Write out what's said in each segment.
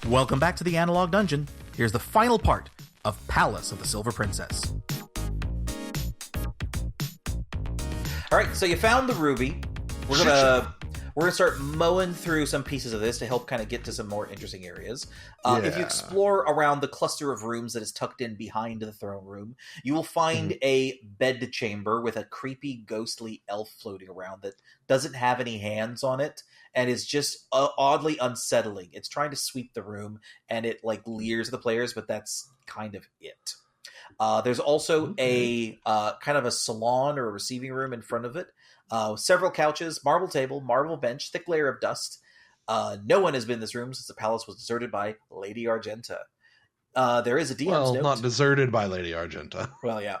Welcome back to the Analog Dungeon. Here's the final part of Palace of the Silver Princess. Alright, so you found the ruby. We're gonna start mowing through some pieces of this to help kind of get to some more interesting areas. If you explore around the cluster of rooms that is tucked in behind the throne room, you will find a bed chamber with a creepy, ghostly elf floating around that doesn't have any hands on it and is just oddly unsettling. It's trying to sweep the room and it like leers at the players, but that's kind of it. There's also a kind of a salon or a receiving room in front of it. Several couches, marble table, marble bench, thick layer of dust. No one has been in this room since the palace was deserted by Lady Argenta. There is a DM's note. Not deserted by Lady Argenta. Well, yeah.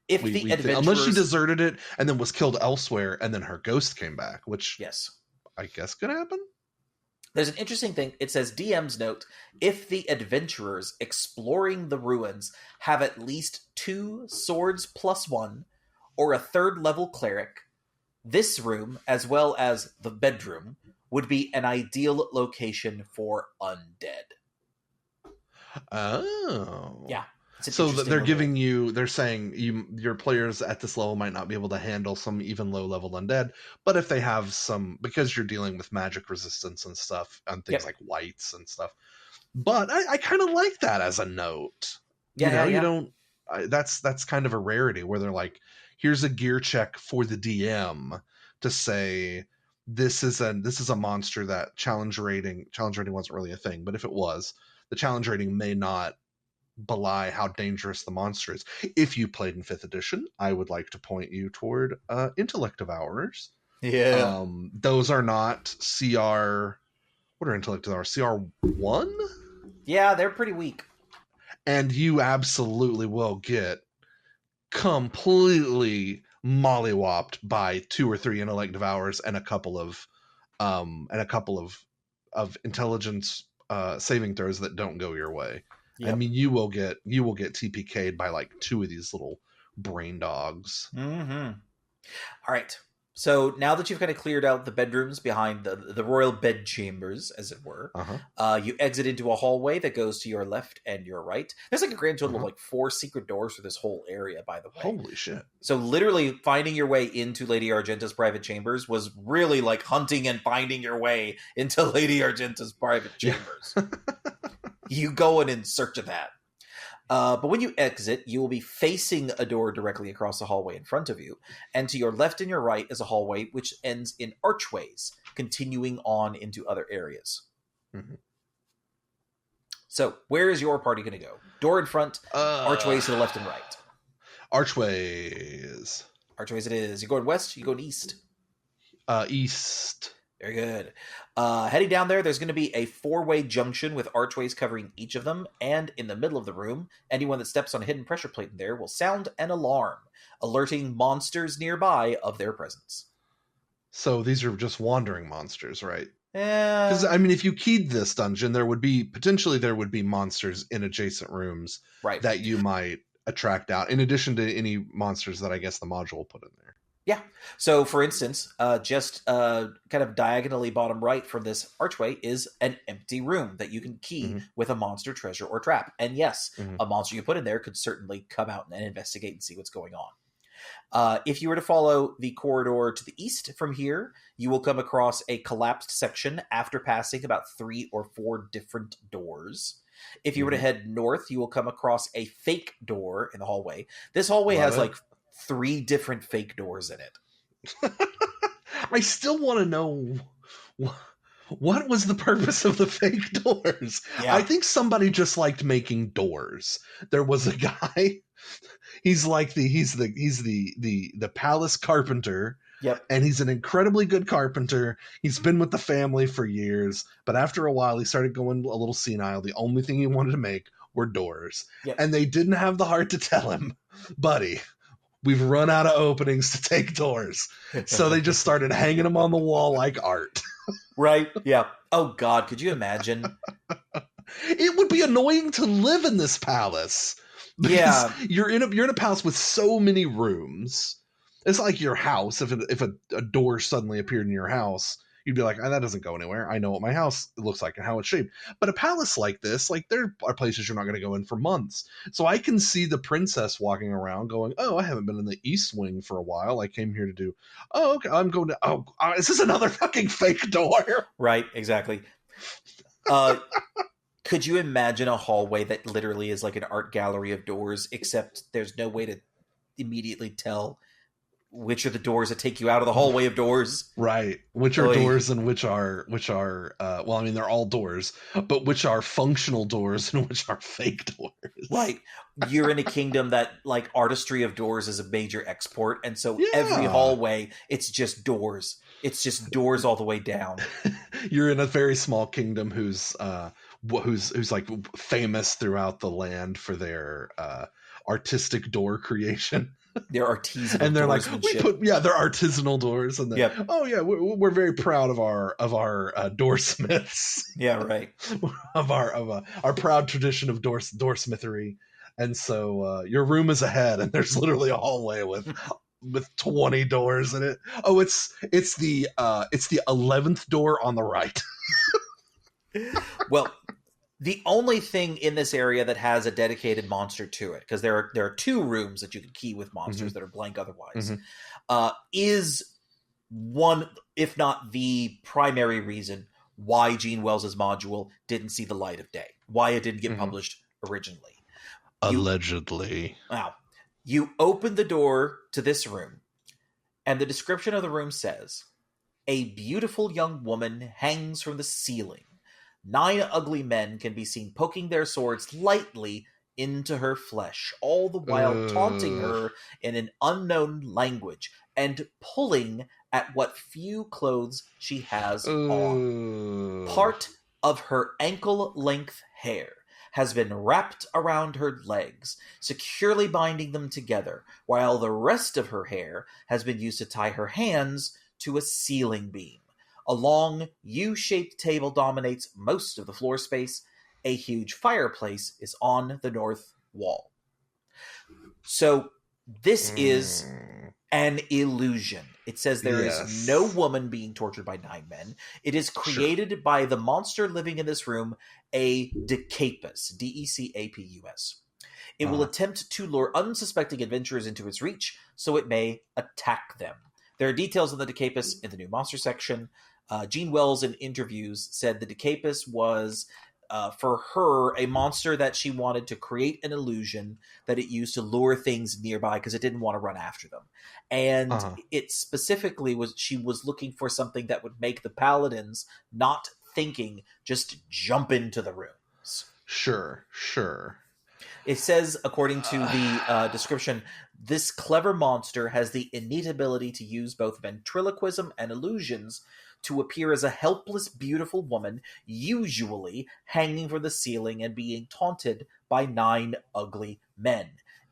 Unless she deserted it and then was killed elsewhere and then her ghost came back, which yes, I guess could happen. There's an interesting thing. It says, DM's note, if the adventurers exploring the ruins have at least 2 swords +1 or a 3rd level cleric, this room, as well as the bedroom, would be an ideal location for undead. Oh. Yeah. So they're saying your players at this level might not be able to handle some even low level undead, but if they have some, because you're dealing with magic resistance and stuff and things like whites and stuff. But I kind of like that as a note. That's kind of a rarity where they're like, here's a gear check for the DM to say this is a monster that challenge rating wasn't really a thing, but if it was, the challenge rating may not belie how dangerous the monster is. If you played in 5th edition, I would like to point you toward Intellect Devourers. Yeah. Those are not CR. What are Intellect Devourers? CR1? Yeah, they're pretty weak. And you absolutely will get completely mollywopped by 2 or 3 Intellect Devourers and a couple of intelligence saving throws that don't go your way. Yep. I mean, you will get TPK'd by like 2 of these little brain dogs. Mm-hmm. All right. So now that you've kind of cleared out the bedrooms behind the royal bed chambers, as it were, you exit into a hallway that goes to your left and your right. There's like a grand total of like 4 secret doors for this whole area, by the way. Holy shit. So literally finding your way into Lady Argenta's private chambers was really like hunting and finding your way into Lady Argenta's private chambers. You go in search of that. But when you exit, you will be facing a door directly across the hallway in front of you. And to your left and your right is a hallway which ends in archways, continuing on into other areas. Mm-hmm. So, where is your party going to go? Door in front, archways to the left and right. Archways. Archways it is. You going west, you going east? East. Very good. Heading down there's going to be a 4-way junction with archways covering each of them, and in the middle of the room, anyone that steps on a hidden pressure plate in there will sound an alarm, alerting monsters nearby of their presence. So these are just wandering monsters, right? Yeah. Because, I mean, if you keyed this dungeon, there would be monsters in adjacent rooms that you might attract out, in addition to any monsters that I guess the module will put in there. Yeah. So, for instance, just kind of diagonally bottom right from this archway is an empty room that you can key with a monster, treasure, or trap. And yes, a monster you put in there could certainly come out and investigate and see what's going on. If you were to follow the corridor to the east from here, you will come across a collapsed section after passing about 3 or 4 different doors. If you were to head north, you will come across a fake door in the hallway. This hallway has like 3 different fake doors in it. I still want to know what was the purpose of the fake doors. Yeah. I think somebody just liked making doors. There was a guy. He's the palace carpenter. Yep. And he's an incredibly good carpenter. He's been with the family for years, but after a while he started going a little senile. The only thing he wanted to make were doors. Yep. And they didn't have the heart to tell him, buddy, we've run out of openings to take doors. So they just started hanging them on the wall like art. Right? Yeah. Oh, God. Could you imagine? It would be annoying to live in this palace. Yeah. You're in a palace with so many rooms. It's like your house. If a door suddenly appeared in your house, you'd be like, that doesn't go anywhere. I know what my house looks like and how it's shaped. But a palace like this, like there are places you're not going to go in for months. So I can see the princess walking around going, oh, I haven't been in the East Wing for a while. I came here to do, oh, okay, I'm going to, is this another fucking fake door? Right, exactly. Could you imagine a hallway that literally is like an art gallery of doors, except there's no way to immediately tell which are the doors that take you out of the hallway of doors? Right. Which are doors and which are well, I mean, they're all doors, but which are functional doors and which are fake doors. Right. You're in a kingdom that, like, artistry of doors is a major export, and so Yeah. every hallway, it's just doors. It's just doors all the way down. You're in a very small kingdom who's like famous throughout the land for their artistic door creation. They're artisanal, and they're like, they're artisanal doors, and yep. Oh yeah, we're very proud of our doorsmiths. Yeah, right. of our proud tradition of doorsmithery, and so your room is ahead, and there's literally a hallway with 20 doors in it. Oh, it's the 11th door on the right. Well, the only thing in this area that has a dedicated monster to it, because there are 2 rooms that you can key with monsters that are blank otherwise, is one, if not the primary reason why Gene Wells's module didn't see the light of day, why it didn't get published originally. Allegedly. Wow. You open the door to this room, and the description of the room says, "A beautiful young woman hangs from the ceiling. 9 ugly men can be seen poking their swords lightly into her flesh, all the while taunting her in an unknown language and pulling at what few clothes she has on. Part of her ankle-length hair has been wrapped around her legs, securely binding them together, while the rest of her hair has been used to tie her hands to a ceiling beam. A long U-shaped table dominates most of the floor space. A huge fireplace is on the north wall." So this is an illusion. It says there is no woman being tortured by 9 men. It is created by the monster living in this room, a Decapus, Decapus. It will attempt to lure unsuspecting adventurers into its reach, so it may attack them. There are details on the Decapus in the new monster section. Gene Wells, in interviews, said the Decapus was, for her, a monster that she wanted to create an illusion that it used to lure things nearby because it didn't want to run after them. And it specifically was, she was looking for something that would make the paladins, not thinking, just jump into the rooms. Sure. It says, according to the description, this clever monster has the innate ability to use both ventriloquism and illusions to appear as a helpless, beautiful woman, usually hanging from the ceiling and being taunted by 9 ugly men.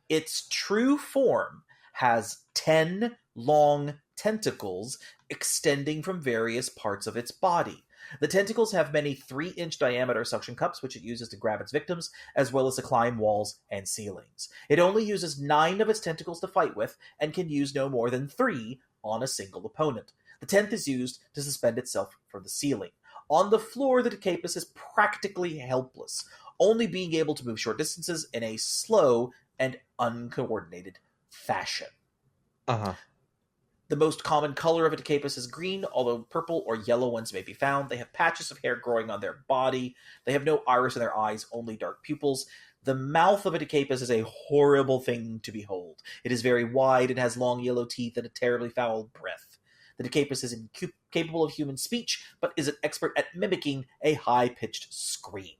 Its true form has 10 long tentacles extending from various parts of its body. The tentacles have many 3-inch diameter suction cups, which it uses to grab its victims, as well as to climb walls and ceilings. It only uses 9 of its tentacles to fight with, and can use no more than 3 on a single opponent. The 10th is used to suspend itself from the ceiling. On the floor, the Decapus is practically helpless, only being able to move short distances in a slow and uncoordinated fashion. The most common color of a Decapus is green, although purple or yellow ones may be found. They have patches of hair growing on their body. They have no iris in their eyes, only dark pupils. The mouth of a Decapus is a horrible thing to behold. It is very wide and has long yellow teeth and a terribly foul breath. The Decapus is incapable of human speech, but is an expert at mimicking a high-pitched scream.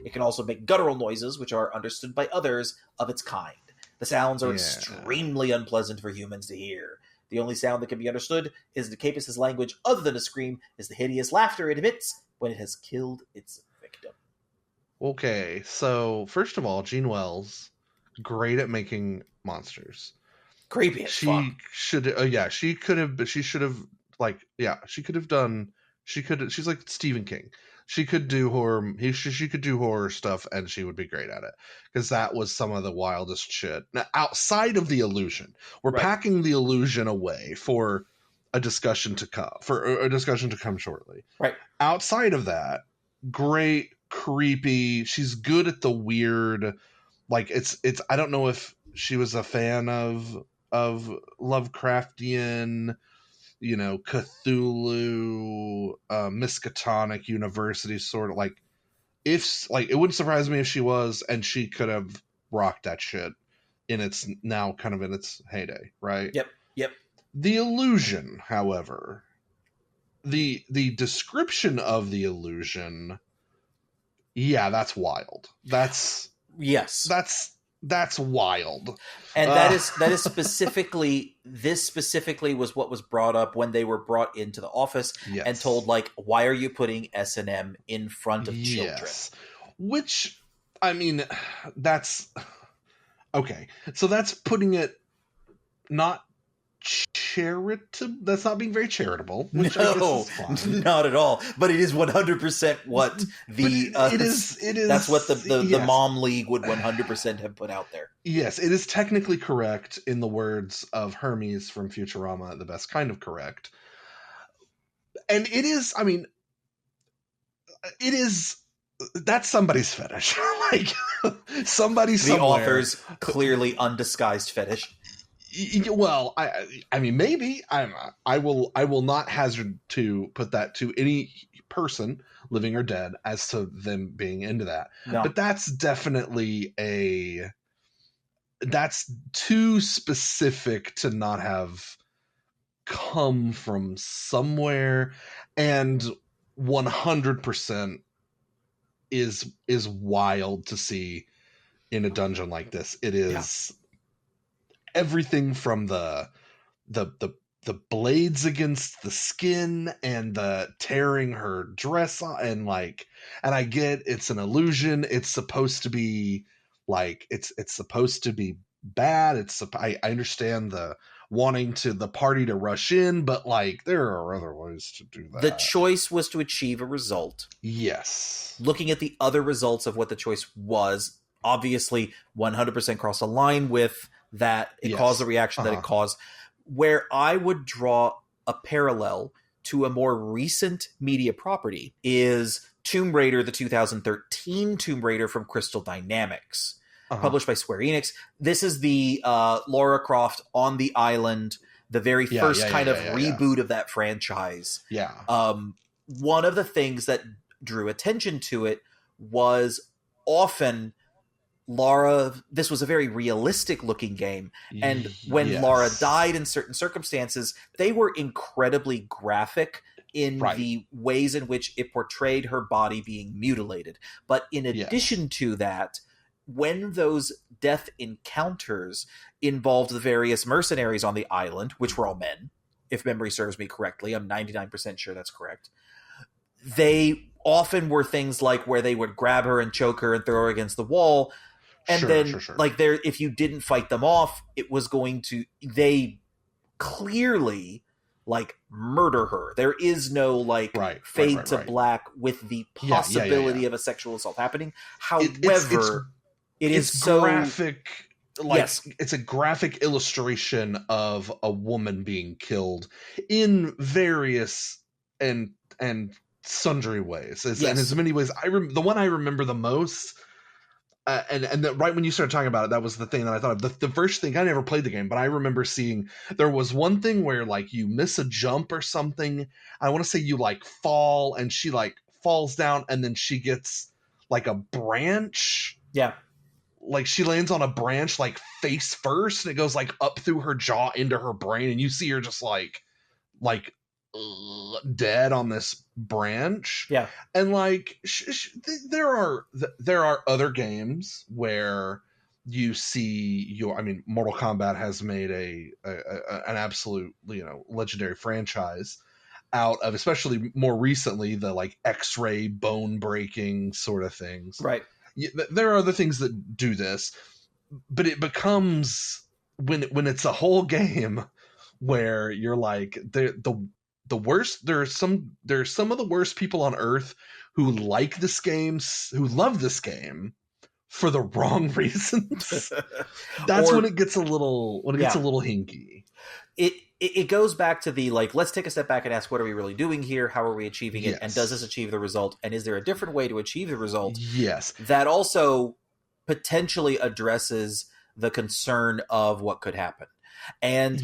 It can also make guttural noises, which are understood by others of its kind. The sounds are extremely unpleasant for humans to hear. The only sound that can be understood is the Decapus' language other than a scream is the hideous laughter it emits when it has killed its victim. Okay, so first of all, Gene Wells, great at making monsters. Creepy as fuck. She could have done, she's like Stephen King. She could do horror, she could do horror stuff, and she would be great at it. Because that was some of the wildest shit. Now, outside of the illusion, we're packing the illusion away for a discussion to come shortly. Right. Outside of that, great, creepy. She's good at the weird. Like it's. I don't know if she was a fan of Lovecraftian, Cthulhu, Miskatonic University sort of like. If like it wouldn't surprise me if she was, and she could have rocked that shit in its now kind of in its heyday, right? Yep. The illusion, however, the description of the illusion, yeah, that's wild. That's wild. And that is specifically, this specifically was what was brought up when they were brought into the office and told, like, why are you putting S&M in front of children? Which, I mean, that's okay. So that's putting it not charitable. That's not being very charitable. Which no, I guess is fine. Not at all. But it is 100% what the it is. That's what the Mom League would 100% have put out there. Yes, it is technically correct in the words of Hermes from Futurama, the best kind of correct. And it is. I mean, it is. That's somebody's fetish. Like somebody somewhere. The author's clearly undisguised fetish. Well, I mean, maybe I will not hazard to put that to any person, living or dead, as to them being into that. No. But that's definitely that's too specific to not have come from somewhere, and 100% is wild to see in a dungeon like this. It is. Yeah. Everything from the blades against the skin and the tearing her dress and I get it's an illusion. It's supposed to be like it's supposed to be bad. I understand the wanting the party to rush in, but like there are other ways to do that. The choice was to achieve a result. Yes. Looking at the other results of what the choice was, obviously 100% crossed a line with that it caused the reaction that it caused. Where I would draw a parallel to a more recent media property is Tomb Raider, the 2013 Tomb Raider from Crystal Dynamics, published by Square Enix. This is the Lara Croft on the island, the very first reboot of that franchise. Yeah. One of the things that drew attention to it was often Lara, this was a very realistic looking game. And when Lara died in certain circumstances, they were incredibly graphic in the ways in which it portrayed her body being mutilated. But in addition to that, when those death encounters involved the various mercenaries on the island, which were all men, if memory serves me correctly, I'm 99% sure that's correct, they often were things like where they would grab her and choke her and throw her against the wall. And like if you didn't fight them off, it was going to, they clearly like murder her. There is no fade to black with the possibility of a sexual assault happening. However, it's so graphic. It's a graphic illustration of a woman being killed in various and sundry ways. And as many ways. The one I remember the most. And right when you started talking about it, that was the thing that I thought of. The first thing, I never played the game, but I remember seeing there was one thing where like you miss a jump or something. I want to say you like fall and she like falls down and then she gets like a branch. Yeah. Like she lands on a branch like face first and it goes like up through her jaw into her brain. And you see her just like dead on this branch. Yeah. And like there are other games where you see Mortal Kombat has made an absolute legendary franchise out of, especially more recently, the like X-ray bone breaking sort of things. Right. There are other things that do this, but it becomes when it's a whole game where you're like the worst. There's some of the worst people on earth who like this game, who love this game for the wrong reasons. That's when it gets a little hinky. it goes back to the, like, let's take a step back and ask, what are we really doing here? How are we achieving it? And does this achieve the result? And is there a different way to achieve the result? Yes. That also potentially addresses the concern of what could happen. And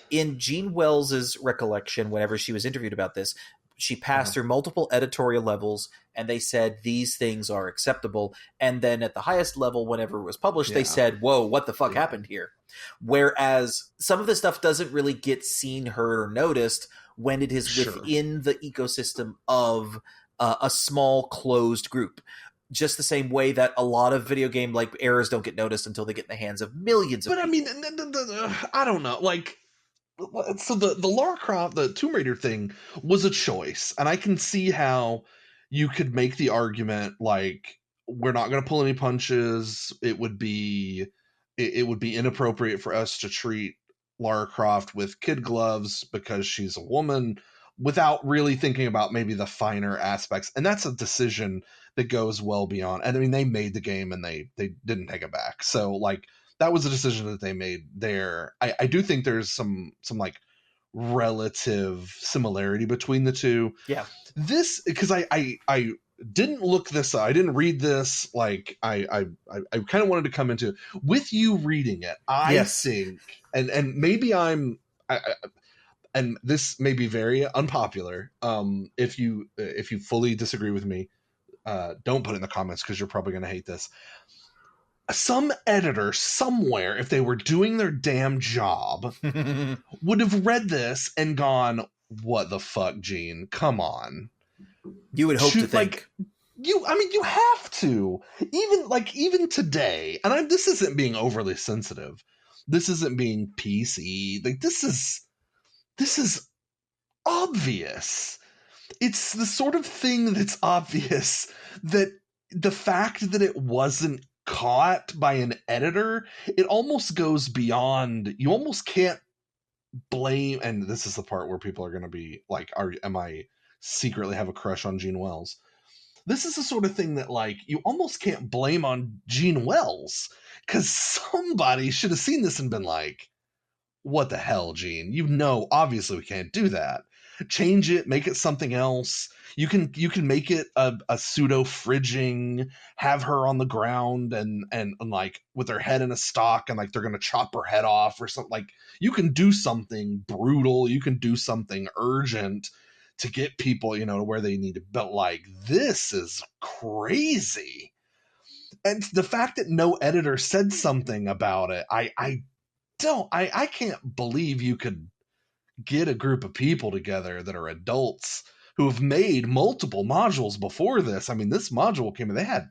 in Jean Wells's recollection, whenever she was interviewed about this, she passed through multiple editorial levels, and they said these things are acceptable. And then at the highest level, whenever it was published, they said, whoa, what the fuck happened here? Whereas some of this stuff doesn't really get seen, heard, or noticed when it is within the ecosystem of a small, closed group. Just the same way that a lot of video game like errors don't get noticed until they get in the hands of millions of people. I mean, I don't know. Like, so the Lara Croft, the Tomb Raider thing was a choice, and I can see how you could make the argument like, we're not going to pull any punches. It would be inappropriate for us to treat Lara Croft with kid gloves because she's a woman, without really thinking about maybe the finer aspects. And that's a decision that goes well beyond. And I mean, they made the game and they didn't take it back. So like, that was a decision that they made there. I do think there's some like relative similarity between the two. Yeah. This, because I didn't look this up. I didn't read this. Like I kind of wanted to come into with you reading it. I think, and maybe I'm, and this may be very unpopular. If you fully disagree with me, don't put it in the comments because you're probably going to hate this. Some editor somewhere, if they were doing their damn job, would have read this and gone, "What the fuck, Gene? Come on." You would hope to think. You have to. Even today, and this isn't being overly sensitive. This isn't being PC. Like, this is obvious. It's the sort of thing that's obvious that the fact that it wasn't caught by an editor, it almost goes beyond. You almost can't blame, and this is the part where people are going to be like, am I secretly have a crush on Gene Wells? This is the sort of thing that, like, you almost can't blame on Gene Wells, because somebody should have seen this and been like, what the hell, Gene? Obviously we can't do that. Change it, make it something else. You can make it a pseudo fridging, have her on the ground and like with her head in a stock, and like they're gonna chop her head off or something. Like, you can do something brutal, you can do something urgent to get people, to where they need to. But like, this is crazy. And the fact that no editor said something about it, I can't believe you could get a group of people together that are adults who have made multiple modules before this. I mean, this module came in, they had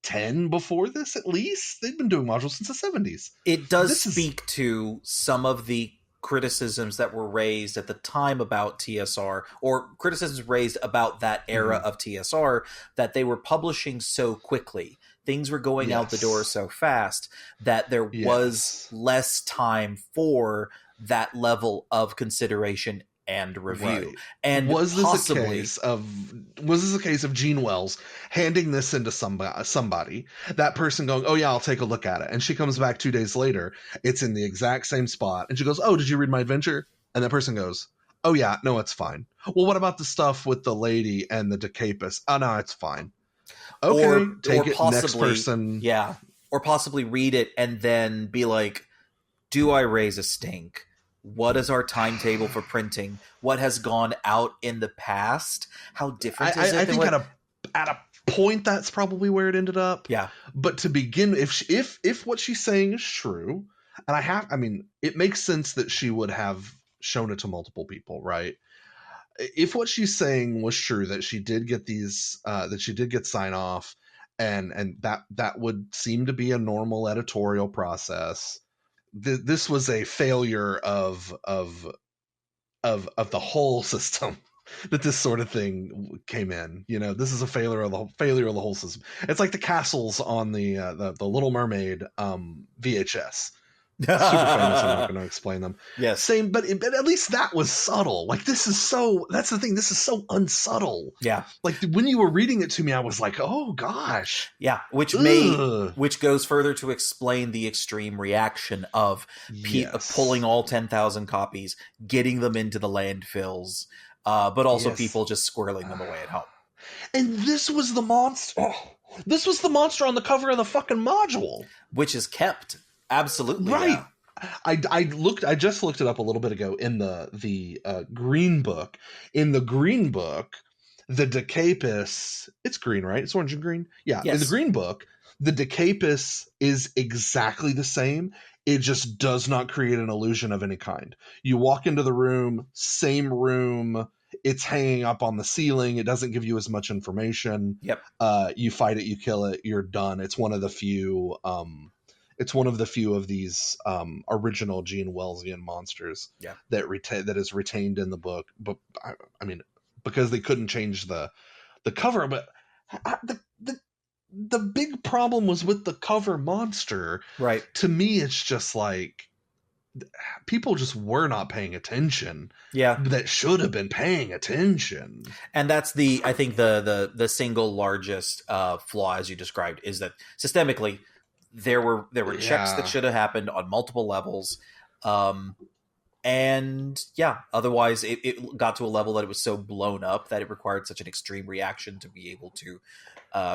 10 before this at least. They've been doing modules since the 70s. It does speak to some of the criticisms that were raised at the time about TSR, or criticisms raised about that era of TSR, that they were publishing so quickly. Things were going out the door so fast that there was less time for that level of consideration and review. Right. And was this a case of Gene Wells handing this into somebody, that person going, "Oh yeah, I'll take a look at it," and she comes back 2 days later, it's in the exact same spot, and she goes, "Oh, did you read my adventure?" And that person goes, "Oh yeah, no, it's fine." Well, what about the stuff with the lady and the Decapus? Oh no, it's fine. Okay, take it, next person. Yeah, or possibly read it and then be like, do I raise a stink? What is our timetable for printing? What has gone out in the past? How different is it? I think at a point, that's probably where it ended up. Yeah. But to begin, if what she's saying is true, and it makes sense that she would have shown it to multiple people, right? If what she's saying was true, that she did get that she did get sign off, and that would seem to be a normal editorial process. This was a failure of the whole system that this sort of thing came in. This is a failure of the whole system. It's like the castles on the Little Mermaid VHS. Super famous. I'm not going to explain them. Yes. Same, but at least that was subtle. Like, that's the thing. This is so unsubtle. Yeah. Like, when you were reading it to me, I was like, oh gosh. Yeah, which goes further to explain the extreme reaction of pulling all 10,000 copies, getting them into the landfills, but also people just squirreling them away at home. And this was the monster. This was the monster on the cover of the fucking module, which is kept. Absolutely, right. Yeah. I just looked it up a little bit ago in the green book. In the green book, the Decapus, it's green, right? It's orange and green. Yeah. Yes. In the green book, the Decapus is exactly the same. It just does not create an illusion of any kind. You walk into the room, same room. It's hanging up on the ceiling. It doesn't give you as much information. Yep. You fight it, you kill it, you're done. It's one of the few. It's one of the few of these original Gene Wellesian monsters that is retained in the book. But I mean, because they couldn't change the cover. But the big problem was with the cover monster. Right. To me, it's just like people just were not paying attention. Yeah. That should have been paying attention. And that's I think the single largest flaw, as you described, is that systemically there were checks that should have happened on multiple levels. And otherwise it got to a level that it was so blown up that it required such an extreme reaction to be able to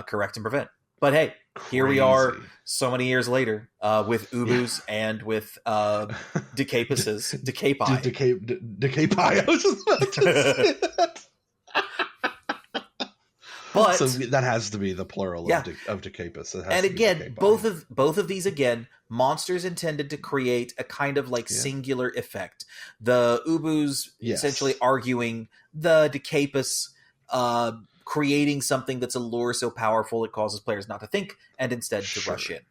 correct and prevent. But hey, here we are so many years later with Ubus and with Decapuses. Decapi. I was just about to say that. But so that has to be the plural of Decapus. And again, both of these, again, monsters intended to create a kind of like singular effect. The Ubus essentially arguing the Decapus creating something that's a lure so powerful it causes players not to think and instead to rush in.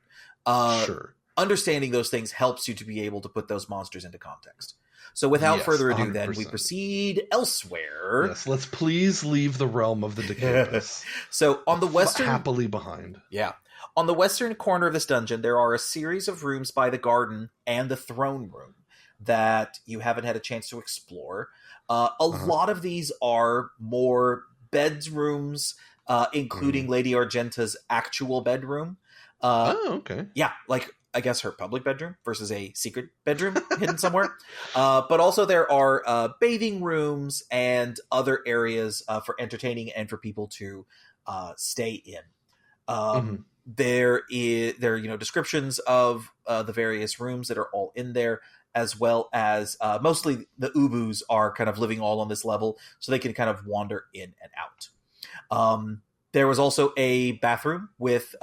Understanding those things helps you to be able to put those monsters into context. So without further ado, 100%. Then, we proceed elsewhere. Yes, let's please leave the realm of the Decapus. So on the western... Happily behind. Yeah. On the western corner of this dungeon, there are a series of rooms by the garden and the throne room that you haven't had a chance to explore. A lot of these are more bedrooms, including Lady Argenta's actual bedroom. Okay. Yeah, like... I guess her public bedroom versus a secret bedroom hidden somewhere. But also there are bathing rooms and other areas for entertaining and for people to stay in. There are descriptions of the various rooms that are all in there, as well as mostly the Ubus are kind of living all on this level, so they can kind of wander in and out. There was also a bathroom with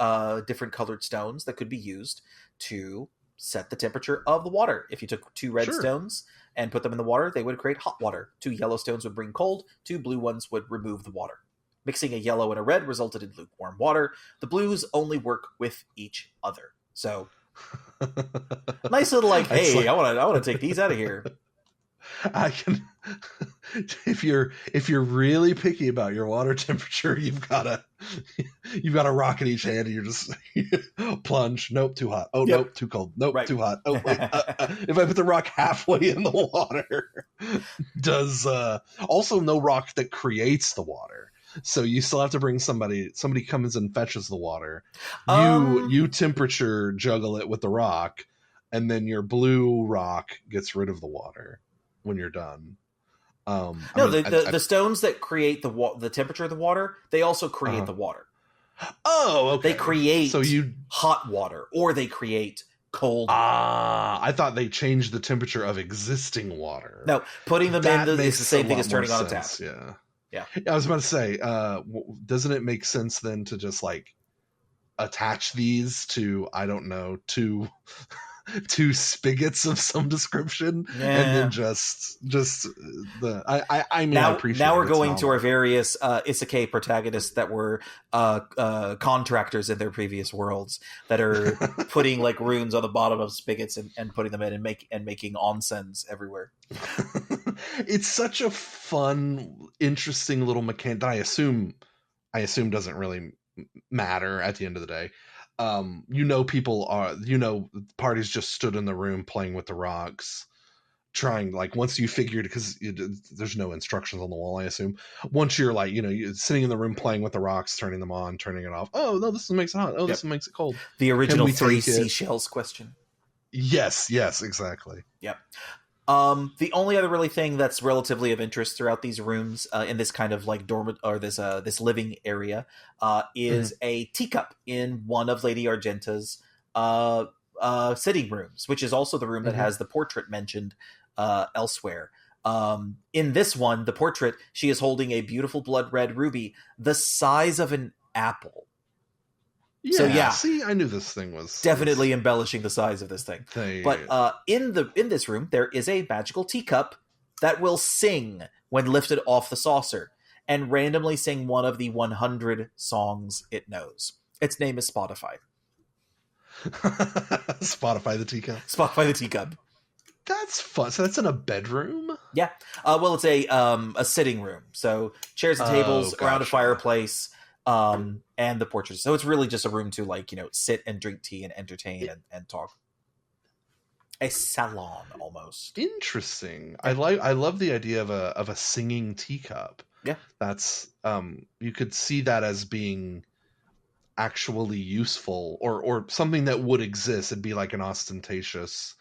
different colored stones that could be used to set the temperature of the water. If you took 2 red stones and put them in the water, they would create hot water. 2 yellow stones would bring cold. 2 blue ones would remove the water. Mixing a yellow and a red resulted in lukewarm water. The blues only work with each other. So, nice little hey, I want to take these out of here. I can. If you're really picky about your water temperature, you've got a rock in each hand, and you're just plunge. Nope, too hot. Oh, nope, too cold. Nope, too hot. Oh, wait. If I put the rock halfway in the water, does also no rock that creates the water. So you still have to bring somebody comes and fetches the water. You temperature juggle it with the rock, and then your blue rock gets rid of the water when you're done. The stones that create the temperature of the water, they also create the water. Oh, okay. They create hot water, or they create cold water. I thought they changed the temperature of existing water. No, putting them in is the same thing as turning on a tap. Yeah. I was about to say, doesn't it make sense then to just like attach these to, I don't know, two spigots of some description, and then just the I mean, I appreciate. Now we're going to our various isekai protagonists that were contractors in their previous worlds that are putting like runes on the bottom of spigots and putting them in and making onsens everywhere. It's such a fun, interesting little mechanic that I assume doesn't really matter at the end of the day. Parties just stood in the room playing with the rocks, trying, like, once you figured, because there's no instructions on the wall, I assume. Once you're like, you're sitting in the room playing with the rocks, turning them on, turning it off. Oh no, this one makes it hot. Oh, this one makes it cold. The original we 3 take it? seashells question. Yes, exactly. Yep. The only other really thing that's relatively of interest throughout these rooms, in this kind of like dormant, or this living area, is a teacup in one of Lady Argenta's sitting rooms, which is also the room that has the portrait mentioned elsewhere. In this one, the portrait, she is holding a beautiful blood red ruby the size of an apple. Yeah, so yeah, see, I knew this thing was definitely embellishing the size of this thing. But in this room, there is a magical teacup that will sing when lifted off the saucer, and randomly sing one of the 100 songs it knows. Its name is Spotify. Spotify the teacup. Spotify the teacup. That's fun. So that's in a bedroom? Yeah. Well, it's a sitting room. So chairs and tables around a fireplace. And the portraits. So it's really just a room to, like, sit and drink tea and entertain and talk. A salon almost. Interesting. I love the idea of a singing teacup. Yeah. That's you could see that as being actually useful, or something that would exist. It'd be like an ostentatious,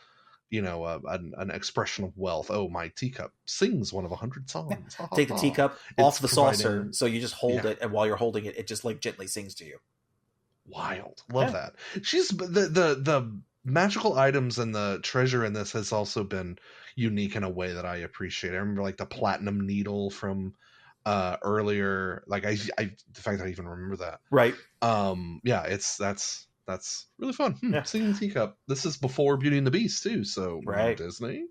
an expression of wealth. Oh, my teacup sings one of 100 songs. Yeah. Take the teacup off the saucer, so you just hold it, and while you're holding it, it just like gently sings to you. Wild. Love that. She's the magical items and the treasure in this has also been unique in a way that I appreciate. I remember, like, the platinum needle from earlier. Like, the fact that I even remember that. Right. Yeah, that's really fun. Singing teacup. This is before Beauty and the Beast too, so right. Disney.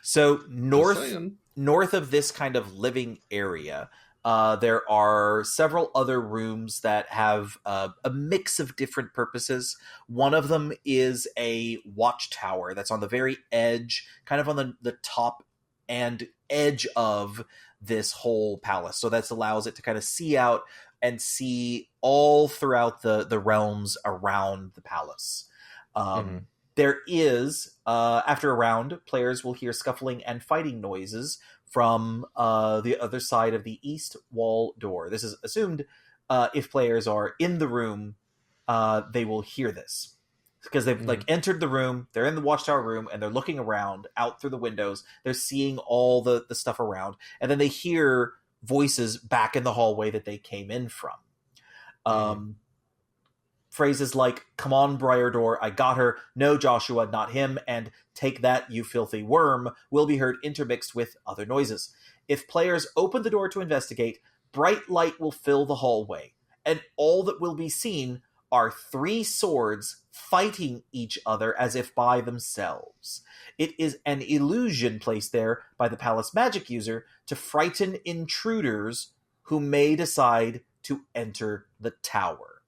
So north of this kind of living area, there are several other rooms that have a mix of different purposes. One of them is a watchtower that's on the very edge, kind of on the top and edge of this whole palace. So that allows it to kind of see out and see all throughout the realms around the palace. There is, after a round, players will hear scuffling and fighting noises from the other side of the east wall door. This is assumed if players are in the room, they will hear this. Because they've like entered the room, they're in the watchtower room, and they're looking around out through the windows. They're seeing all the stuff around, and then they hear voices back in the hallway that they came in from. Phrases like, "Come on, Briardoor, I got her," "No, Joshua, not him," and "Take that, you filthy worm," will be heard intermixed with other noises. If players open the door to investigate, bright light will fill the hallway, and all that will be seen are 3 swords fighting each other as if by themselves. It is an illusion placed there by the palace magic user to frighten intruders who may decide to enter the tower.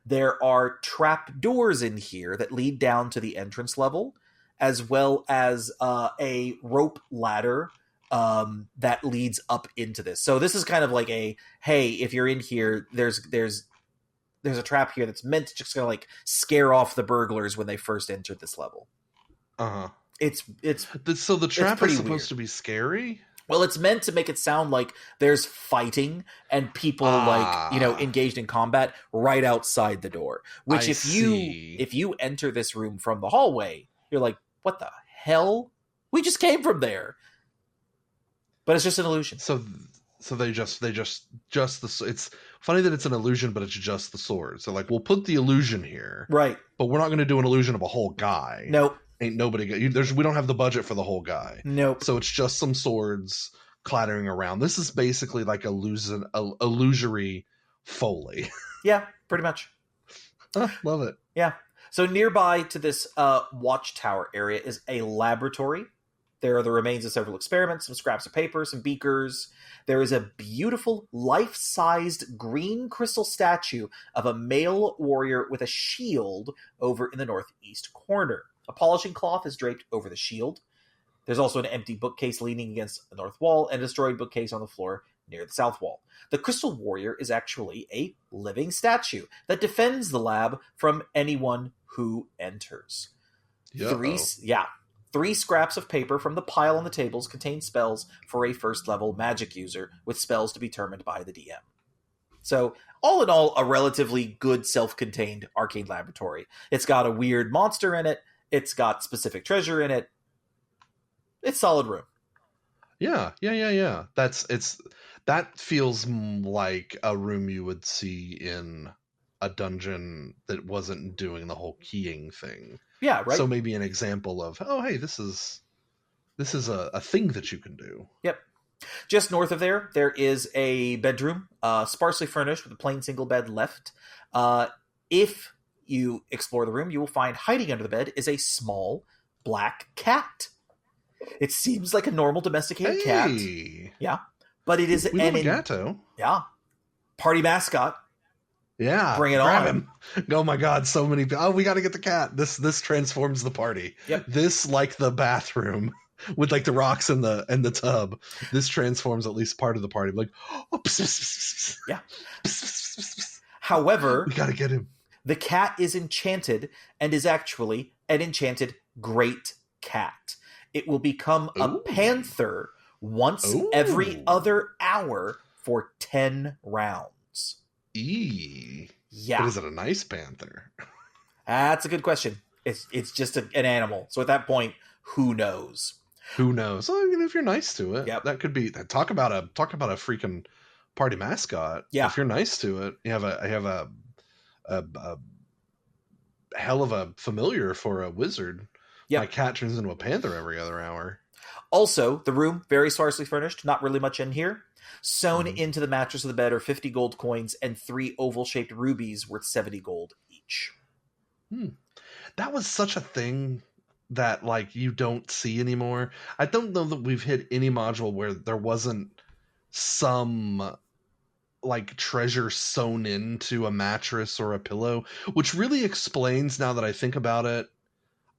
There are trap doors in here that lead down to the entrance level, as well as a rope ladder that leads up into this. So this is kind of like a, hey, if you're in here, there's a trap here that's meant to just kind of like scare off the burglars when they first entered this level. It's so the trap is supposed to be scary? Well, it's meant to make it sound like there's fighting and people engaged in combat right outside the door. Which if you enter this room from the hallway, you're like, what the hell? We just came from there. But it's just an illusion. So they just it's funny that it's an illusion, but it's just the sword. So, like, we'll put the illusion here, right? But we're not going to do an illusion of a whole guy. Nope. Ain't nobody. We don't have the budget for the whole guy. Nope. So it's just some swords clattering around. This is basically like illusory Foley. Yeah, pretty much. Love it. Yeah. So nearby to this watchtower area is a laboratory. There are the remains of several experiments, some scraps of paper, some beakers. There is a beautiful life-sized green crystal statue of a male warrior with a shield over in the northeast corner. A polishing cloth is draped over the shield. There's also an empty bookcase leaning against the north wall and a destroyed bookcase on the floor near the south wall. The Crystal Warrior is actually a living statue that defends the lab from anyone who enters. Three scraps of paper from the pile on the tables contain spells for a first-level magic user, with spells to be determined by the DM. So, all in all, a relatively good self-contained arcade laboratory. It's got a weird monster in it. It's got specific treasure in it. It's solid room. Yeah. That feels like a room you would see in a dungeon that wasn't doing the whole keying thing. Yeah, right. So maybe an example of, oh, hey, this is a thing that you can do. Yep. Just north of there is a bedroom, sparsely furnished with a plain single bed left. If you explore the room, you will find hiding under the bed is a small black cat. It seems like a normal domesticated cat. Yeah. But it is an gato. Yeah. Party mascot. Yeah. Bring it grab on. Him. Oh my god, so many people. Oh, we got to get the cat. This transforms the party. Yep. This, like the bathroom with like the rocks in the tub. This transforms at least part of the party. Like, oh, yeah. However, we got to get him. The cat is enchanted and is actually an enchanted great cat. It will become a panther once every other hour for 10 rounds. Yeah. But is it a nice panther? That's a good question. It's just an animal. So at that point, who knows? Who knows? Well, if you're nice to it, yep. That could be. Talk about a freaking party mascot. Yeah. If you're nice to it, you have a hell of a familiar for a wizard. Yep. My cat turns into a panther every other hour. Also, the room, very sparsely furnished, not really much in here. Sewn into the mattress of the bed are 50 gold coins and 3 oval-shaped rubies worth 70 gold each. That was such a thing that, like, you don't see anymore. I don't know that we've hit any module where there wasn't some, like, treasure sewn into a mattress or a pillow, which really explains, now that I think about it,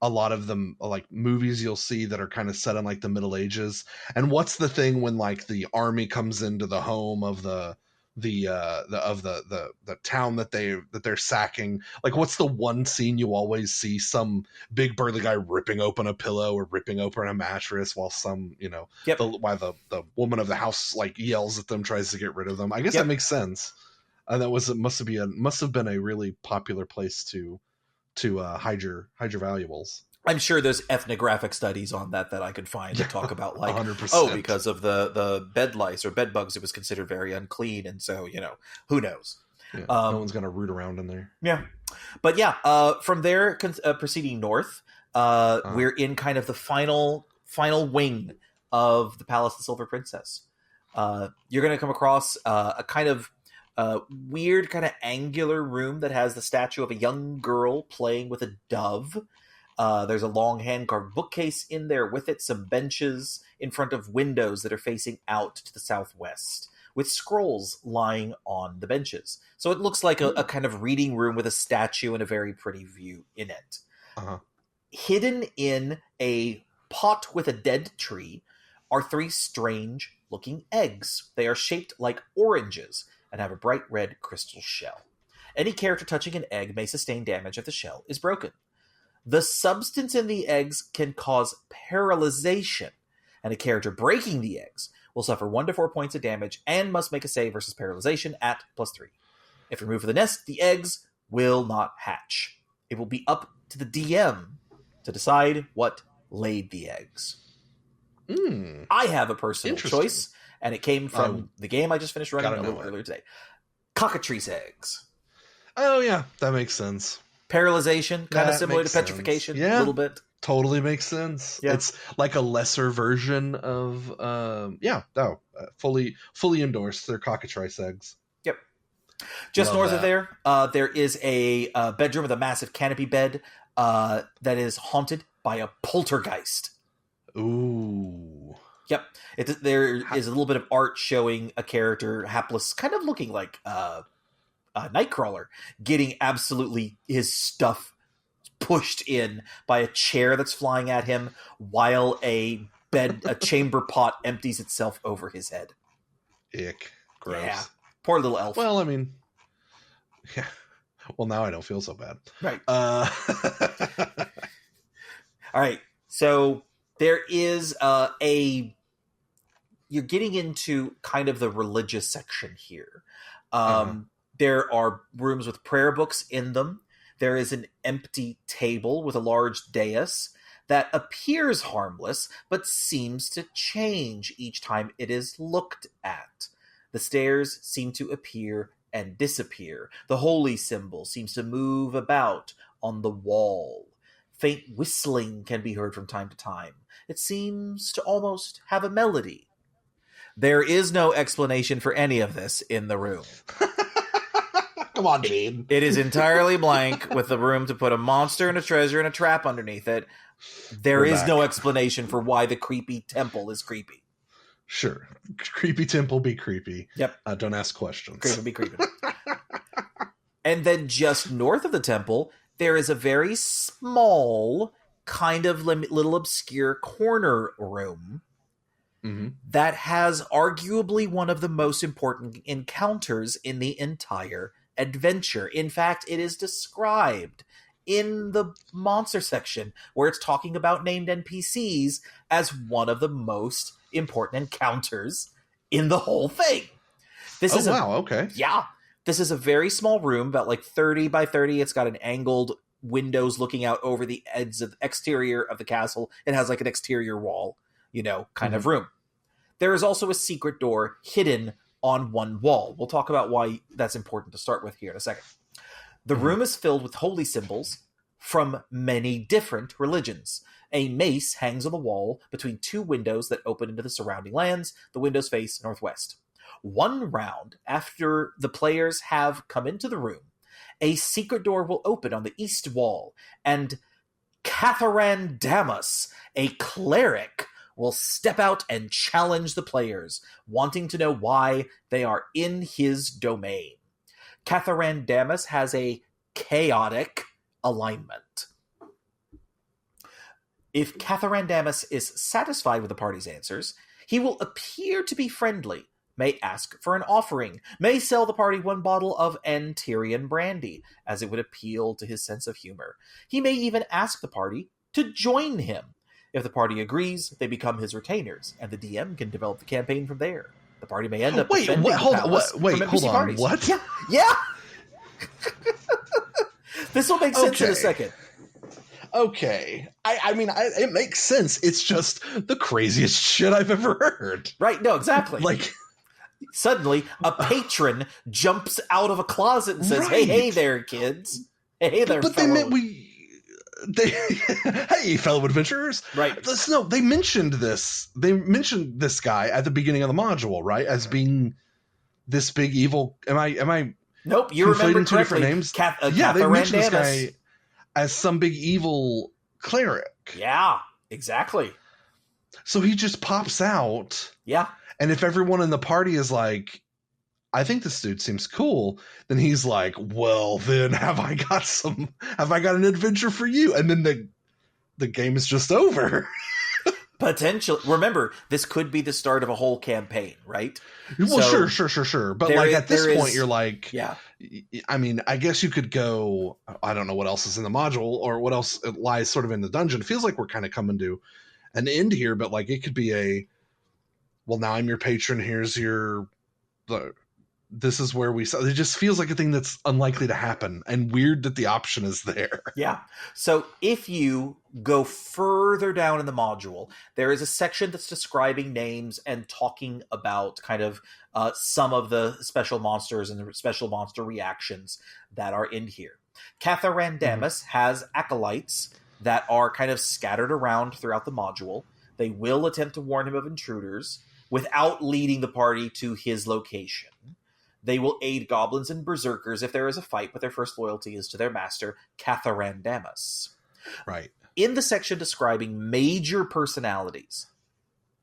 a lot of them, like, movies you'll see that are kind of set in like the Middle Ages. And what's the thing when, like, the army comes into the home of the town that they're sacking? Like, what's the one scene you always see some big burly guy ripping open a pillow or ripping open a mattress while some, while the woman of the house, like, yells at them, tries to get rid of them? I guess that makes sense. And that must have been a really popular place to hide your valuables. I'm sure there's ethnographic studies on that I could find that talk about, like, 100%. Because of the bed lice or bed bugs, it was considered very unclean, and so, who knows? Yeah, no one's gonna root around in there. Yeah, but from there, proceeding north, we're in kind of the final wing of the Palace of the Silver Princess. You're going to come across a kind of weird, kind of angular room that has the statue of a young girl playing with a dove. There's a long hand-carved bookcase in there with it, some benches in front of windows that are facing out to the southwest, with scrolls lying on the benches. So it looks like a kind of reading room with a statue and a very pretty view in it. Hidden in a pot with a dead tree are 3 strange-looking eggs. They are shaped like oranges and have a bright red crystal shell. Any character touching an egg may sustain damage if the shell is broken. The substance in the eggs can cause paralyzation, and a character breaking the eggs will suffer 1 to 4 points of damage and must make a save versus paralyzation at +3. If removed from the nest, the eggs will not hatch. It will be up to the DM to decide what laid the eggs. I have a personal choice, and it came from the game I just finished running a little earlier today. Cockatrice eggs. Oh, yeah, that makes sense. Paralyzation, kind of similar to petrification, a little bit. Totally makes sense. Yeah. It's like a lesser version of, fully endorsed. They're cockatrice eggs. Yep. Just north of there is a bedroom with a massive canopy bed that is haunted by a poltergeist. Ooh. Yep. There is a little bit of art showing a character, hapless, kind of looking like Nightcrawler, getting absolutely his stuff pushed in by a chair that's flying at him while a chamber pot empties itself over his head. Ick. Gross. Yeah. Poor little elf. Well, I mean, yeah. Well, now I don't feel so bad. Right. All right. So there is you're getting into kind of the religious section here. There are rooms with prayer books in them. There is an empty table with a large dais that appears harmless, but seems to change each time it is looked at. The stairs seem to appear and disappear. The holy symbol seems to move about on the wall. Faint whistling can be heard from time to time. It seems to almost have a melody. There is no explanation for any of this in the room. Come on, Gene. It is entirely blank, with the room to put a monster and a treasure and a trap underneath it. There is no explanation for why the creepy temple is creepy. Sure. Creepy temple be creepy. Yep. Don't ask questions. Creepy be creepy. And then just north of the temple, there is a very small, kind of little obscure corner room that has arguably one of the most important encounters in the entire adventure. In fact, it is described in the monster section, where it's talking about named NPCs, as one of the most important encounters in the whole thing. Okay. Yeah. This is a very small room, about like 30 by 30. It's got an angled windows looking out over the edge of the exterior of the castle. It has like an exterior wall, kind of room. There is also a secret door hidden on one wall. We'll talk about why that's important to start with here in a second. The room is filled with holy symbols from many different religions. A mace hangs on the wall between two windows that open into the surrounding lands. The windows face northwest. One round after the players have come into the room, a secret door will open on the east wall, and Catharandamus, a cleric, will step out and challenge the players, wanting to know why they are in his domain. Catharandamus has a chaotic alignment. If Catharandamus is satisfied with the party's answers, he will appear to be friendly, may ask for an offering, may sell the party one bottle of Anterian brandy, as it would appeal to his sense of humor. He may even ask the party to join him. If the party agrees, they become his retainers, and the DM can develop the campaign from there. The party may end up defending the palace from NPC parties. What? Yeah. This will make sense in a second. Okay. I mean, it makes sense. It's just the craziest shit I've ever heard. Right, no, exactly. Like, suddenly, a patron jumps out of a closet and says, hey there, kids. Hey there, but hey, fellow adventurers. Right. No, they mentioned this. They mentioned this guy at the beginning of the module, right? As being this big evil. Am I? Nope, you remember two different names. They mentioned this guy as some big evil cleric. Yeah, exactly. So he just pops out. Yeah. And if everyone in the party is like, I think this dude seems cool, then he's like, well, then have I got an adventure for you? And then the game is just over. Potentially. Remember, this could be the start of a whole campaign, right? Well, sure. But like at this point, you're like, yeah. I mean, I guess you could go, I don't know what else is in the module or what else lies sort of in the dungeon. It feels like we're kind of coming to an end here, but like it could be well, now I'm your patron. Here's this is where we saw. It just feels like a thing that's unlikely to happen and weird that the option is there. Yeah. So if you go further down in the module, there is a section that's describing names and talking about kind of some of the special monsters and the special monster reactions that are in here. Catharandamus has acolytes that are kind of scattered around throughout the module. They will attempt to warn him of intruders without leading the party to his location. They will aid goblins and berserkers if there is a fight, but their first loyalty is to their master, Catharandamus. Right. In the section describing major personalities,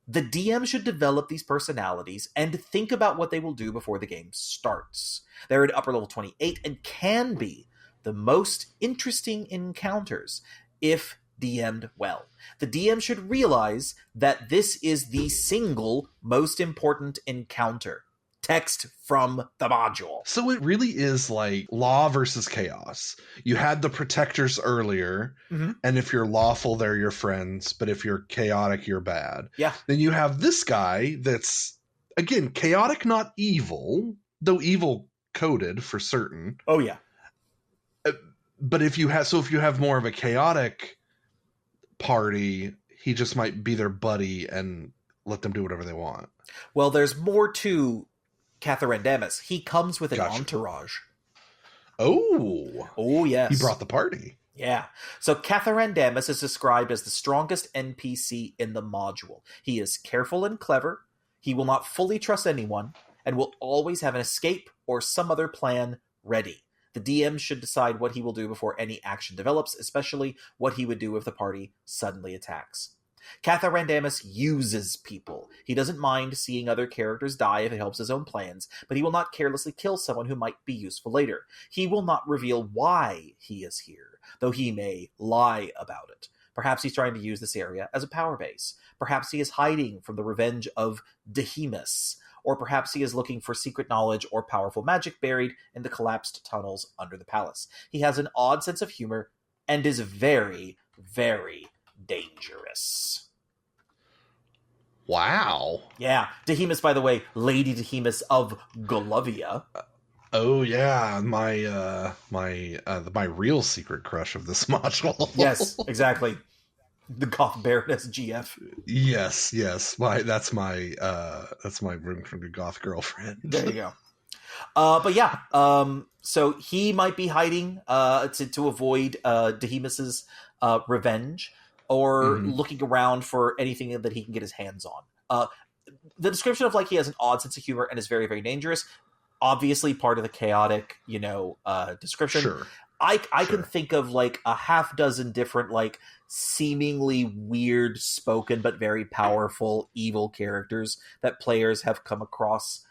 the DM should develop these personalities and think about what they will do before the game starts. They're at upper level 28 and can be the most interesting encounters if DM'd well. The DM should realize that this is the single most important encounter text from the module. So it really is like law versus chaos. You had the protectors earlier, and if you're lawful, they're your friends, but if you're chaotic, you're bad. Yeah. Then you have this guy that's, again, chaotic, not evil, though evil coded for certain. Oh, yeah. But if you have more of a chaotic party, he just might be their buddy and let them do whatever they want. Well, there's more to Catharandamus. He comes with an entourage. Oh, yes. He brought the party. Yeah. So Catharandamus is described as the strongest NPC in the module. He is careful and clever. He will not fully trust anyone and will always have an escape or some other plan ready. The DM should decide what he will do before any action develops, especially what he would do if the party suddenly attacks. Catharandamus uses people. He doesn't mind seeing other characters die if it helps his own plans, but he will not carelessly kill someone who might be useful later. He will not reveal why he is here, though he may lie about it. Perhaps he's trying to use this area as a power base. Perhaps he is hiding from the revenge of Decapus. Or perhaps he is looking for secret knowledge or powerful magic buried in the collapsed tunnels under the palace. He has an odd sense of humor and is very, very dangerous. Wow. Yeah. Dehemus, by the way, Lady Dehemus of Golovia. Oh yeah, my real secret crush of this module. Yes, exactly. The Goth Baroness GF. Yes. That's my room from your goth girlfriend. There you go. But yeah, so he might be hiding to avoid Dehemus's revenge, or looking around for anything that he can get his hands on. The description of he has an odd sense of humor and is very, very dangerous. Obviously, part of the chaotic, description. Sure. I can think of a half dozen different seemingly weird spoken but very powerful evil characters that players have come across.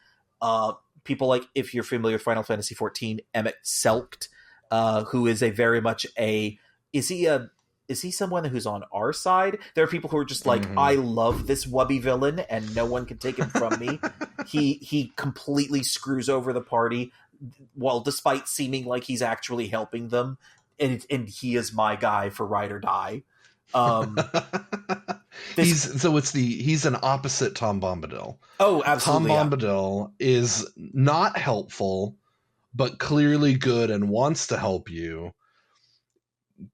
People if you're familiar with Final Fantasy XIV, Emmett Selkt, who is is he someone who's on our side? There are people who are just I love this wubby villain and no one can take him from me. He completely screws over the party, despite seeming like he's actually helping them, and he is my guy for ride or die. He's an opposite Tom Bombadil. Oh, absolutely. Tom Bombadil is not helpful, but clearly good and wants to help you.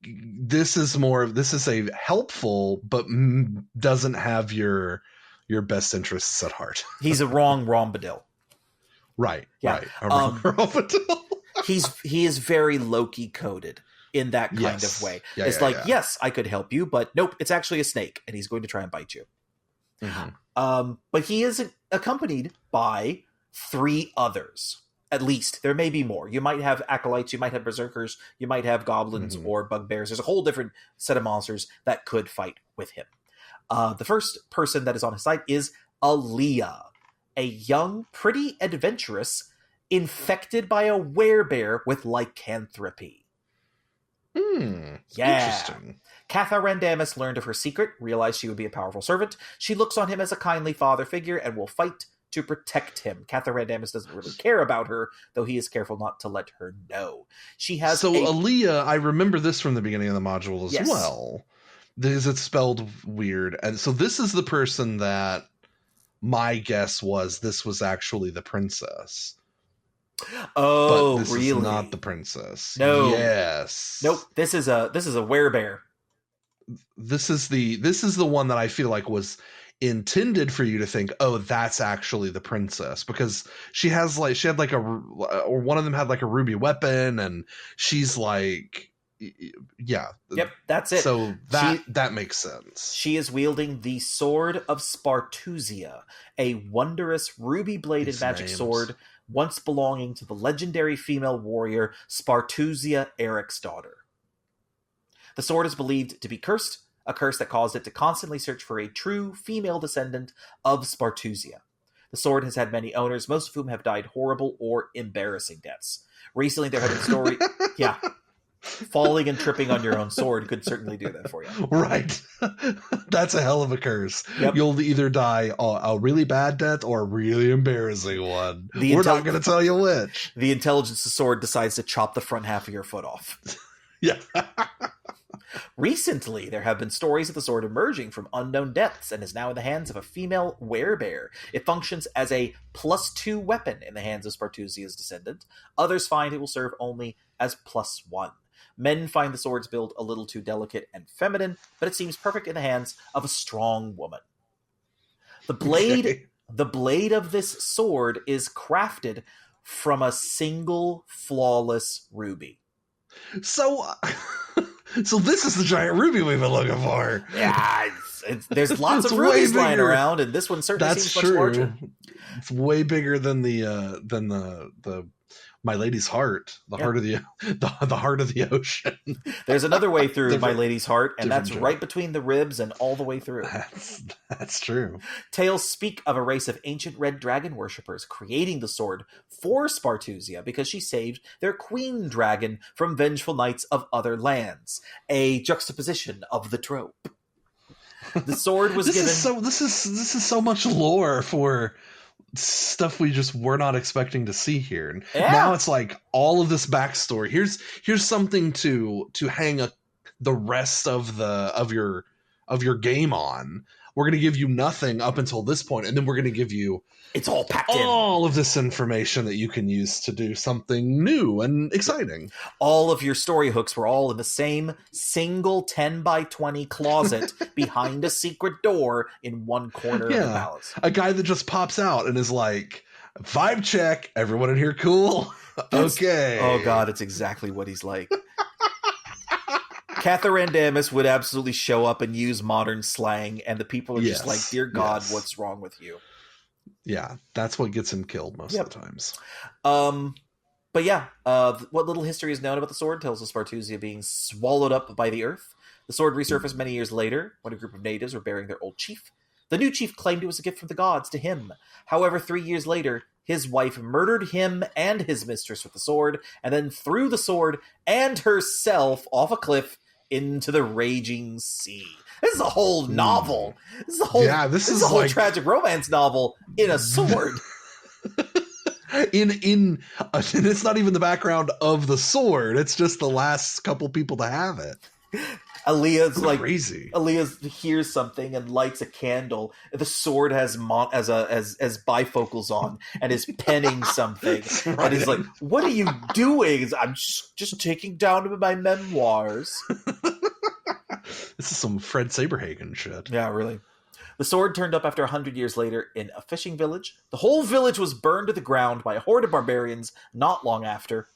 This is a helpful, but doesn't have your best interests at heart. He's a wrong Bombadil. Right. Yeah. Right. He is very Loki coded in that kind of way. Yeah, it's yes, I could help you, but nope, it's actually a snake and he's going to try and bite you. But he is accompanied by 3 others. At least. There may be more. You might have acolytes, you might have berserkers, you might have goblins or bugbears. There's a whole different set of monsters that could fight with him. The first person that is on his side is Aaliyah, a young, pretty adventurous, infected by a werebear with lycanthropy. Yeah. Interesting. Catharandamus learned of her secret, realized she would be a powerful servant. She looks on him as a kindly father figure and will fight to protect him. Catharandamus doesn't really care about her, though he is careful not to let her know. She has Aaliyah, I remember this from the beginning of the module as well. It's spelled weird. And so this is the person that my guess was this was actually the princess. Oh, but this really? Is not the princess. No. Yes. Nope. This is a werebear. This is the one that I feel like was intended for you to think, oh, that's actually the princess, because she had one of them had a ruby weapon, and she's yep, that's it. So that makes sense. She is wielding the Sword of Spartuzia, a wondrous ruby-bladed magic sword once belonging to the legendary female warrior Spartuzia, Eric's daughter. The sword is believed to be cursed, a curse that caused it to constantly search for a true female descendant of Spartuzia. The sword has had many owners, most of whom have died horrible or embarrassing deaths. Recently, there have been stories... Yeah. Falling and tripping on your own sword could certainly do that for you. Right. That's a hell of a curse. Yep. You'll either die a really bad death or a really embarrassing one. The We're not going to tell you which. The intelligence sword decides to chop the front half of your foot off. Yeah. Recently, there have been stories of the sword emerging from unknown depths and is now in the hands of a female werebear. It functions as a +2 weapon in the hands of Spartuzia's descendant. Others find it will serve only as +1. Men find the sword's build a little too delicate and feminine, but it seems perfect in the hands of a strong woman. The blade of this sword is crafted from a single flawless ruby. So this is the giant ruby we've been looking for. Yeah, there's lots of rubies lying around, and this one certainly seems much larger. It's way bigger than the My Lady's Heart, the heart of the heart of the ocean. There's another way through My Lady's Heart, and that's right between the ribs and all the way through. That's true. Tales speak of a race of ancient red dragon worshippers creating the sword for Spartuzia because she saved their queen dragon from vengeful knights of other lands. A juxtaposition of the trope. The sword was given. This is so much lore for stuff we just were not expecting to see here. And now it's like all of this backstory. Here's something to hang the rest of your game on. We're going to give you nothing up until this point, and then we're going to give you it's all packed in. All of this information that you can use to do something new and exciting. All of your story hooks were all in the same single 10 by 20 closet behind a secret door in one corner of the palace. A guy that just pops out and is like, vibe check, everyone in here cool? Okay. Oh god, it's exactly what he's like. Catharandamus would absolutely show up and use modern slang, and the people are just like, dear God, what's wrong with you? Yeah, that's what gets him killed most of the times. But yeah, what little history is known about the sword tells of Spartuzia being swallowed up by the earth. The sword resurfaced many years later when a group of natives were burying their old chief. The new chief claimed it was a gift from the gods to him. However, 3 years later, his wife murdered him and his mistress with the sword, and then threw the sword and herself off a cliff into the raging sea. This is a whole novel. This is a whole this is a whole tragic romance novel in a sword. And it's not even the background of the sword. It's just the last couple people to have it. Aaliyah's like crazy. Aaliyah hears something and lights a candle. The sword has as bifocals on and is penning something. Right. And he's like, "What are you doing?" I'm just taking down my memoirs. This is some Fred Saberhagen shit. Yeah, really. The sword turned up after 100 years later in a fishing village. The whole village was burned to the ground by a horde of barbarians not long after.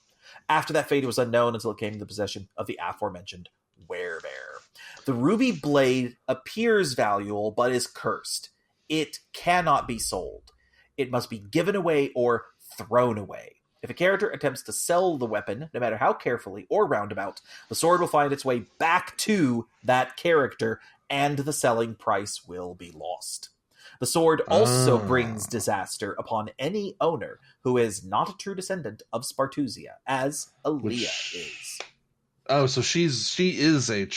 After that fate, it was unknown until it came to the possession of the aforementioned werebear. The ruby blade appears valuable, but is cursed. It cannot be sold. It must be given away or thrown away. If a character attempts to sell the weapon, no matter how carefully or roundabout, the sword will find its way back to that character, and the selling price will be lost. The sword also brings disaster upon any owner who is not a true descendant of Spartuzia, as Aaliyah is. Oh, so she is a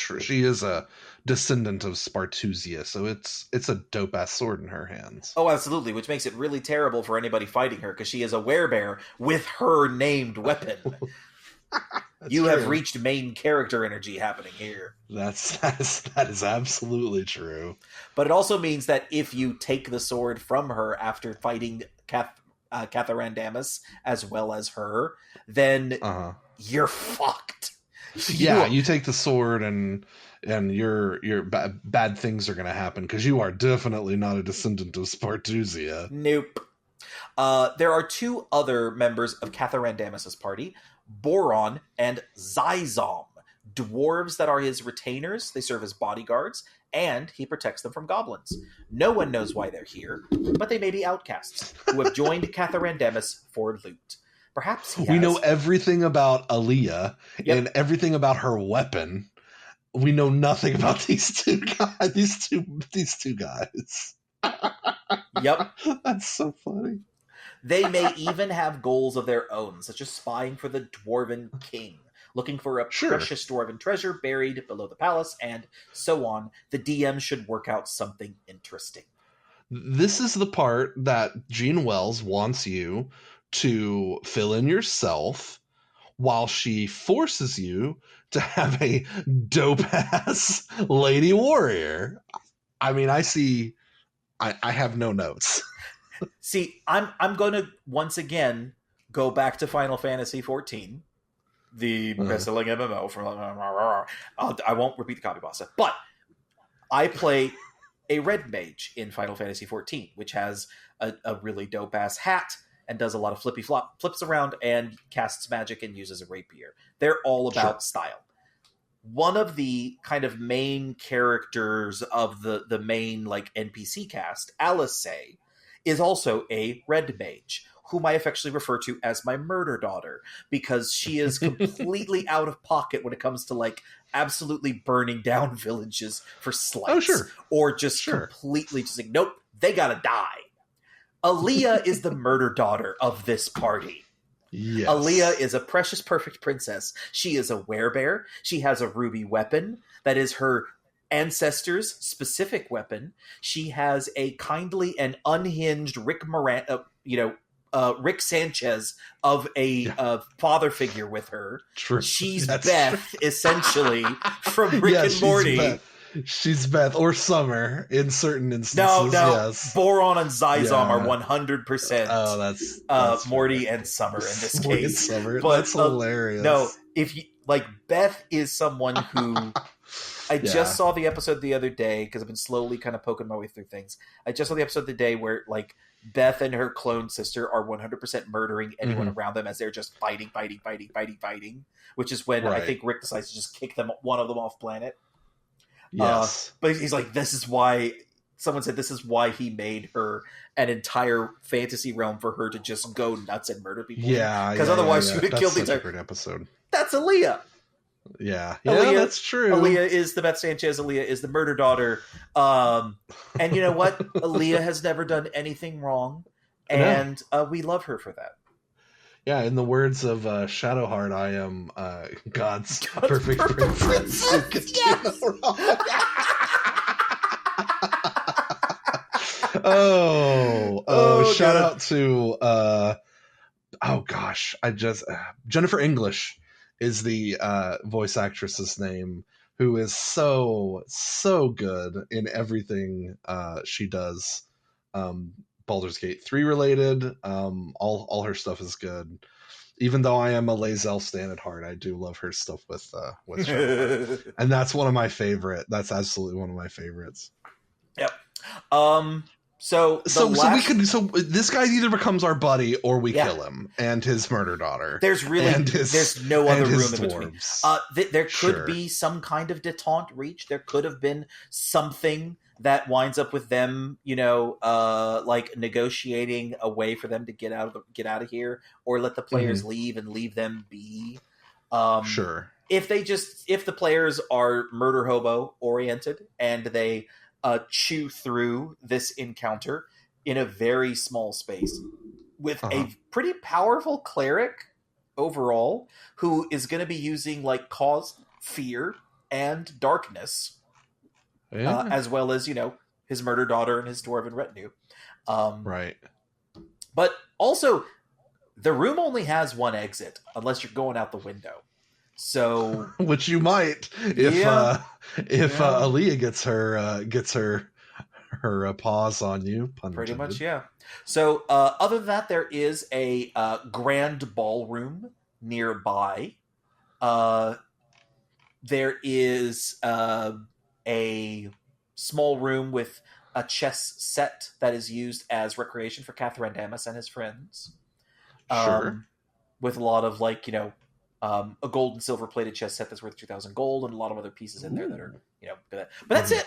descendant of Spartuzia, so it's a dope ass sword in her hands. Oh, absolutely, which makes it really terrible for anybody fighting her because she is a werebear with her named weapon. You have reached main character energy happening here. That is absolutely true. But it also means that if you take the sword from her after fighting Catharandamus as well as her, then you're fucked. You take the sword and your bad things are going to happen because you are definitely not a descendant of Spartuzia. Nope. There are two other members of Catharandamus's party, Boron and Zyzom, dwarves that are his retainers. They serve as bodyguards, and he protects them from goblins. No one knows why they're here, but they may be outcasts who have joined Catharandamus for loot. Perhaps we know everything about Aaliyah and everything about her weapon. We know nothing about these two guys. These two guys. Yep, that's so funny. They may even have goals of their own, such as spying for the Dwarven King, looking for a precious Dwarven treasure buried below the palace, and so on. The DM should work out something interesting. This is the part that Gene Wells wants you to fill in yourself, while she forces you to have a dope-ass lady warrior. I mean, I have no notes. See, I'm going to once again go back to Final Fantasy XIV, the best-selling MMO. I won't repeat the copy pasta, but I play a red mage in Final Fantasy XIV, which has a really dope-ass hat and does a lot of flips around and casts magic and uses a rapier. They're all about style. One of the kind of main characters of the main like NPC cast, Alice, is also a red mage, whom I affectionately refer to as my murder daughter, because she is completely out of pocket when it comes to like absolutely burning down villages for slights. Or just completely just like, nope, they gotta die. Aaliyah is the murder daughter of this party. Yes. Aaliyah is a precious, perfect princess. She is a werebear. She has a ruby weapon that is her ancestors' specific weapon. She has a kindly and unhinged Rick Sanchez of a father figure with her. She's Beth, essentially, from Rick and Morty. She's Beth or Summer in certain instances. No. Yes. Boron and Zyzom are 100%. Oh, that's Morty and Summer in this case. But, that's hilarious. No, if you like, Beth is someone who I just saw the episode the other day because I've been slowly kind of poking my way through things. I just saw the episode the day where like Beth and her clone sister are 100% murdering anyone around them as they're just fighting, which is when I think Rick decides to just kick one of them off planet. Yes. But he's like, this is why someone said this is why he made her an entire fantasy realm for her to just go nuts and murder people. Yeah. Because otherwise she would have killed the entire great episode. That's Aaliyah. Yeah. Aaliyah, that's true. Aaliyah is the Beth Sanchez. Aaliyah is the murder daughter. And you know what? Aaliyah has never done anything wrong. And we love her for that. Yeah, in the words of Shadowheart, I am God's perfect princess. Yes! Shout out to Jennifer English is the voice actress's name, who is so good in everything she does. Baldur's Gate 3 related. All her stuff is good. Even though I am a Lae'zel stan at heart, I do love her stuff with Shadowheart. And that's one of my favorite. That's absolutely one of my favorites. Yep. So this guy either becomes our buddy or we kill him and his murder daughter. There's no other room in between. There could be some kind of detente reach. There could have been something that winds up with them, like negotiating a way for them to get out of here, or let the players leave and leave them be. If the players are murder hobo oriented and they chew through this encounter in a very small space with a pretty powerful cleric overall, who is going to be using like cause fear and darkness. As well as, his murder daughter and his dwarven retinue. Right. But also, the room only has one exit, unless you're going out the window. So, which you might if Aaliyah gets her paws on you. Pretty much, yeah. So, other than that, there is a grand ballroom nearby. There is a small room with a chess set that is used as recreation for Catharandamus and his friends. With a lot of a gold and silver plated chess set that's worth 2,000 gold, and a lot of other pieces in there that are but that's it.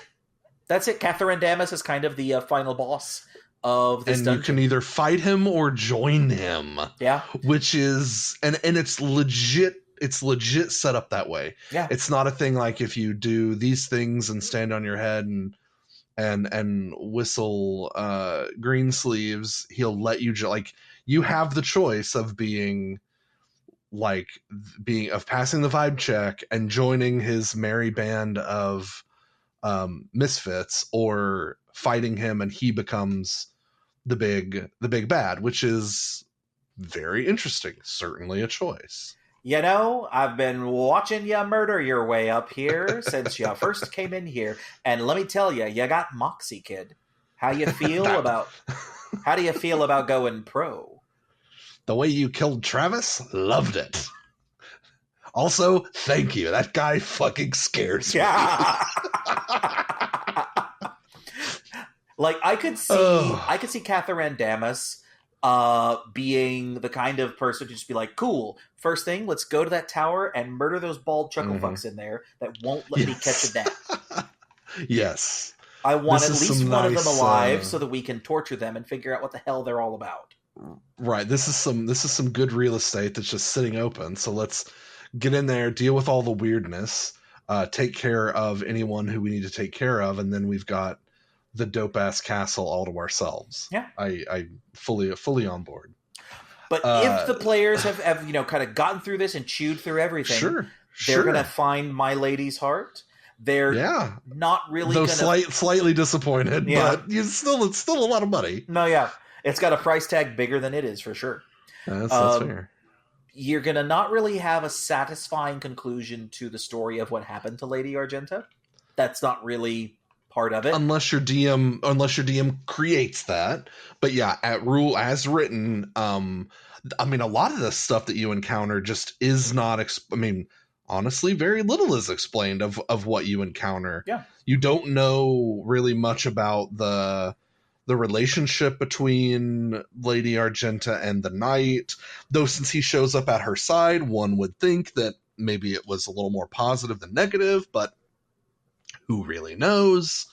That's it. Catharandamus is kind of the final boss of this dungeon. You can either fight him or join him. Yeah, which is and it's legit. It's legit set up that way. Yeah, it's not a thing like if you do these things and stand on your head and whistle green sleeves, he'll let you you have the choice of being passing the vibe check and joining his merry band of misfits, or fighting him and he becomes the big bad, which is very interesting. Certainly a choice. You know, I've been watching you murder your way up here since you first came in here, and let me tell you, you got moxie, kid. How do you feel about going pro? The way you killed Travis, loved it. Also, thank you. That guy fucking scares me. Yeah. Like I could see Catherine Damas being the kind of person to just be like, cool, first thing, let's go to that tower and murder those bald chucklefucks in there that won't let me catch a nap. Yes. I want at least one of them alive so that we can torture them and figure out what the hell they're all about. Right. This is some good real estate that's just sitting open. So let's get in there, deal with all the weirdness, take care of anyone who we need to take care of, and then we've got the dope ass castle all to ourselves. Yeah. I fully on board. But if the players have kind of gotten through this and chewed through everything, they're going to find My Lady's Heart. They're not really going to... slightly disappointed, but it's still a lot of money. No, yeah. It's got a price tag bigger than it is, for sure. That's fair. You're going to not really have a satisfying conclusion to the story of what happened to Lady Argenta. That's not really part of it. Unless your DM creates that. But yeah, at rule as written, I mean, a lot of the stuff that you encounter just is not... honestly, very little is explained of what you encounter. Yeah. You don't know really much about the relationship between Lady Argenta and the knight, though since he shows up at her side, one would think that maybe it was a little more positive than negative, but who really knows?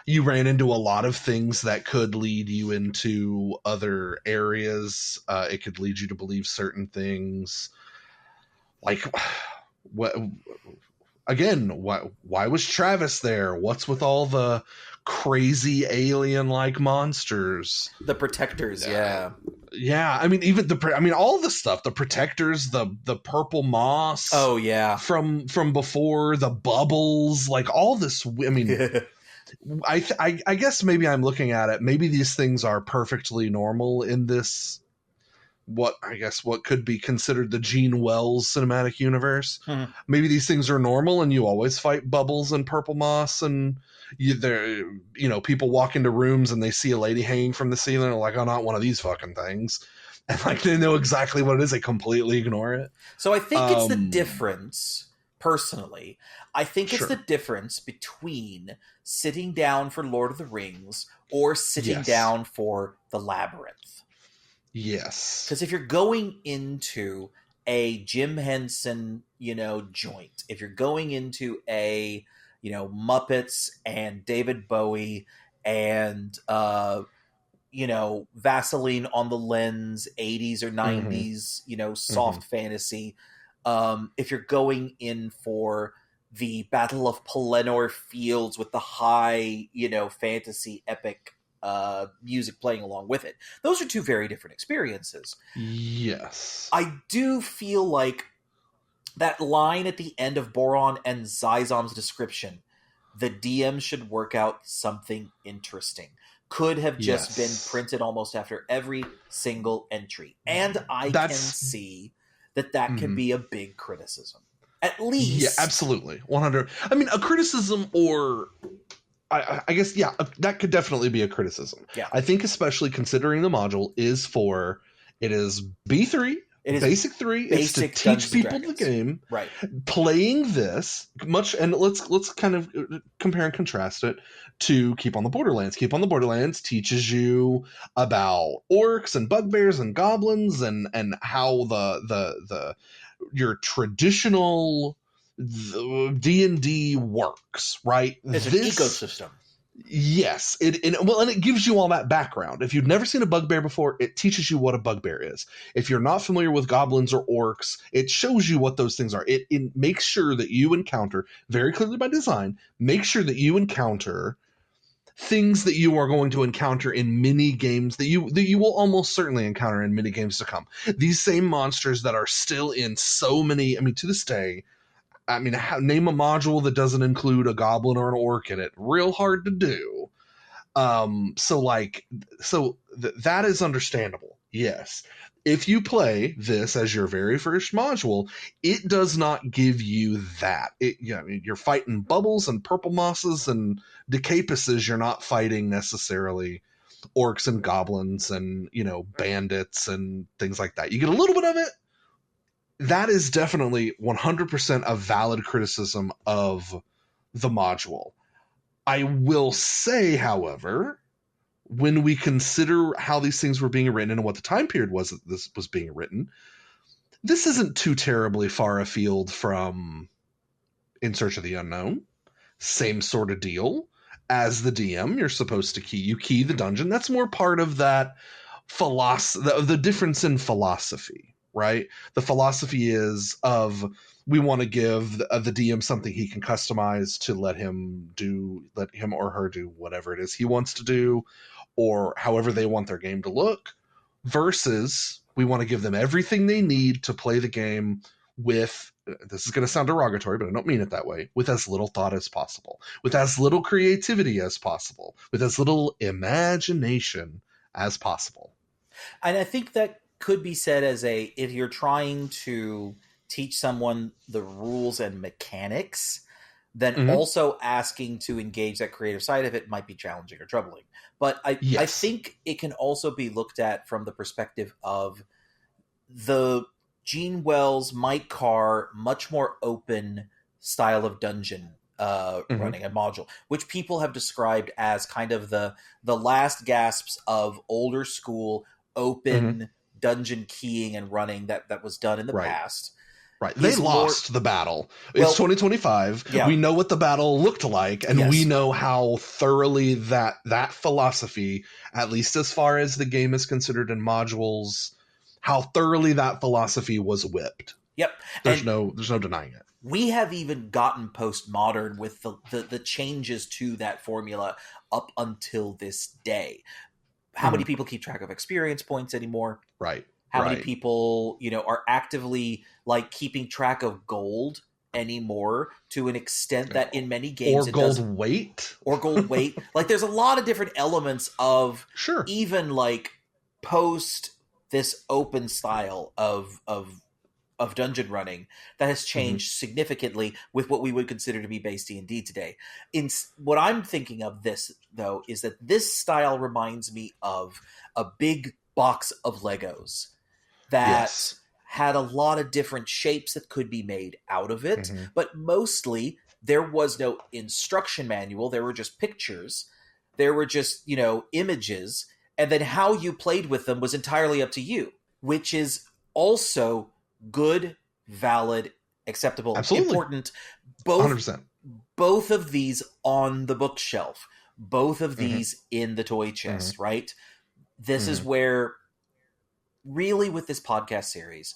You ran into a lot of things that could lead you into other areas. It could lead you to believe certain things. Like... why was Travis there? What's with all the crazy alien-like monsters? The protectors, yeah. I mean, all the stuff, the protectors, the purple moss. Oh yeah, from before, the bubbles, like all this. I mean, I guess maybe I'm looking at it. Maybe these things are perfectly normal in this. What could be considered the Gene Wells cinematic universe. Mm-hmm. Maybe these things are normal and you always fight bubbles and purple moss, and people walk into rooms and they see a lady hanging from the ceiling and are like, oh, not one of these fucking things. And like, they know exactly what it is. They completely ignore it. So I think it's the difference, personally. I think it's the difference between sitting down for Lord of the Rings or sitting down for The Labyrinth. Yes. Because if you're going into a Jim Henson, joint, if you're going into a, Muppets and David Bowie and, Vaseline on the lens, 80s or 90s, soft fantasy, if you're going in for the Battle of Pelennor Fields with the high, fantasy epic music playing along with it. Those are two very different experiences. Yes. I do feel like that line at the end of Boron and Zyzom's description, the DM should work out something interesting, could have just been printed almost after every single entry. And I can see that can be a big criticism. At least. Yeah, absolutely. 100. I mean, a criticism, or... I guess, that could definitely be a criticism. Yeah. I think especially considering the module is B3, basic 3. It's to teach people the game. Right. Playing this much, and let's kind of compare and contrast it to Keep on the Borderlands. Keep on the Borderlands teaches you about orcs and bugbears and goblins and how your traditional D&D works, right? It's an ecosystem. Yes, and it gives you all that background. If you've never seen a bugbear before, it teaches you what a bugbear is. If you're not familiar with goblins or orcs, it shows you what those things are. It makes sure that you encounter, very clearly by design, make sure that you encounter things that you are going to encounter in mini games that you will almost certainly encounter in mini games to come. These same monsters that are still in so many, I mean, to this day, I mean, name a module that doesn't include a goblin or an orc in it. Real hard to do. That is understandable. Yes. If you play this as your very first module, it does not give you that. You're fighting bubbles and purple mosses and decapuses. You're not fighting necessarily orcs and goblins and, bandits and things like that. You get a little bit of it. That is definitely 100% a valid criticism of the module. I will say, however, when we consider how these things were being written and what the time period was that this was being written, this isn't too terribly far afield from In Search of the Unknown. Same sort of deal. As the DM, you're supposed to key the dungeon. That's more part of that the difference in philosophy, right? The philosophy is of we want to give the DM something he can customize to let him or her do whatever it is he wants to do, or however they want their game to look, versus we want to give them everything they need to play the game with, this is going to sound derogatory, but I don't mean it that way, with as little thought as possible, with as little creativity as possible, with as little imagination as possible. And I think that could be said as if you're trying to teach someone the rules and mechanics, then also asking to engage that creative side of it might be challenging or troubling. But I think it can also be looked at from the perspective of the Gene Wells, Mike Carr, much more open style of dungeon running a module, which people have described as kind of the last gasps of older school open dungeon keying and running that was done in the past. Right. They lost the battle. It's 2025. Yeah. We know what the battle looked like, and we know how thoroughly that philosophy, at least as far as the game is considered in modules, how thoroughly that philosophy was whipped. Yep. There's no denying it. We have even gotten postmodern with the changes to that formula up until this day. How many people keep track of experience points anymore? Right. How many people, are actively keeping track of gold anymore to an extent that in many games weight. Or gold weight. There's a lot of different elements of even post this open style of dungeon running that has changed significantly with what we would consider to be base D&D today. What I'm thinking of this, though, is that this style reminds me of a big box of Legos that had a lot of different shapes that could be made out of it, but mostly there was no instruction manual. There were just pictures. There were just, images. And then how you played with them was entirely up to you, which is also good, valid, acceptable, important. 100%. Both of these on the bookshelf, both of these in the toy chest, right? This is where, really, with this podcast series,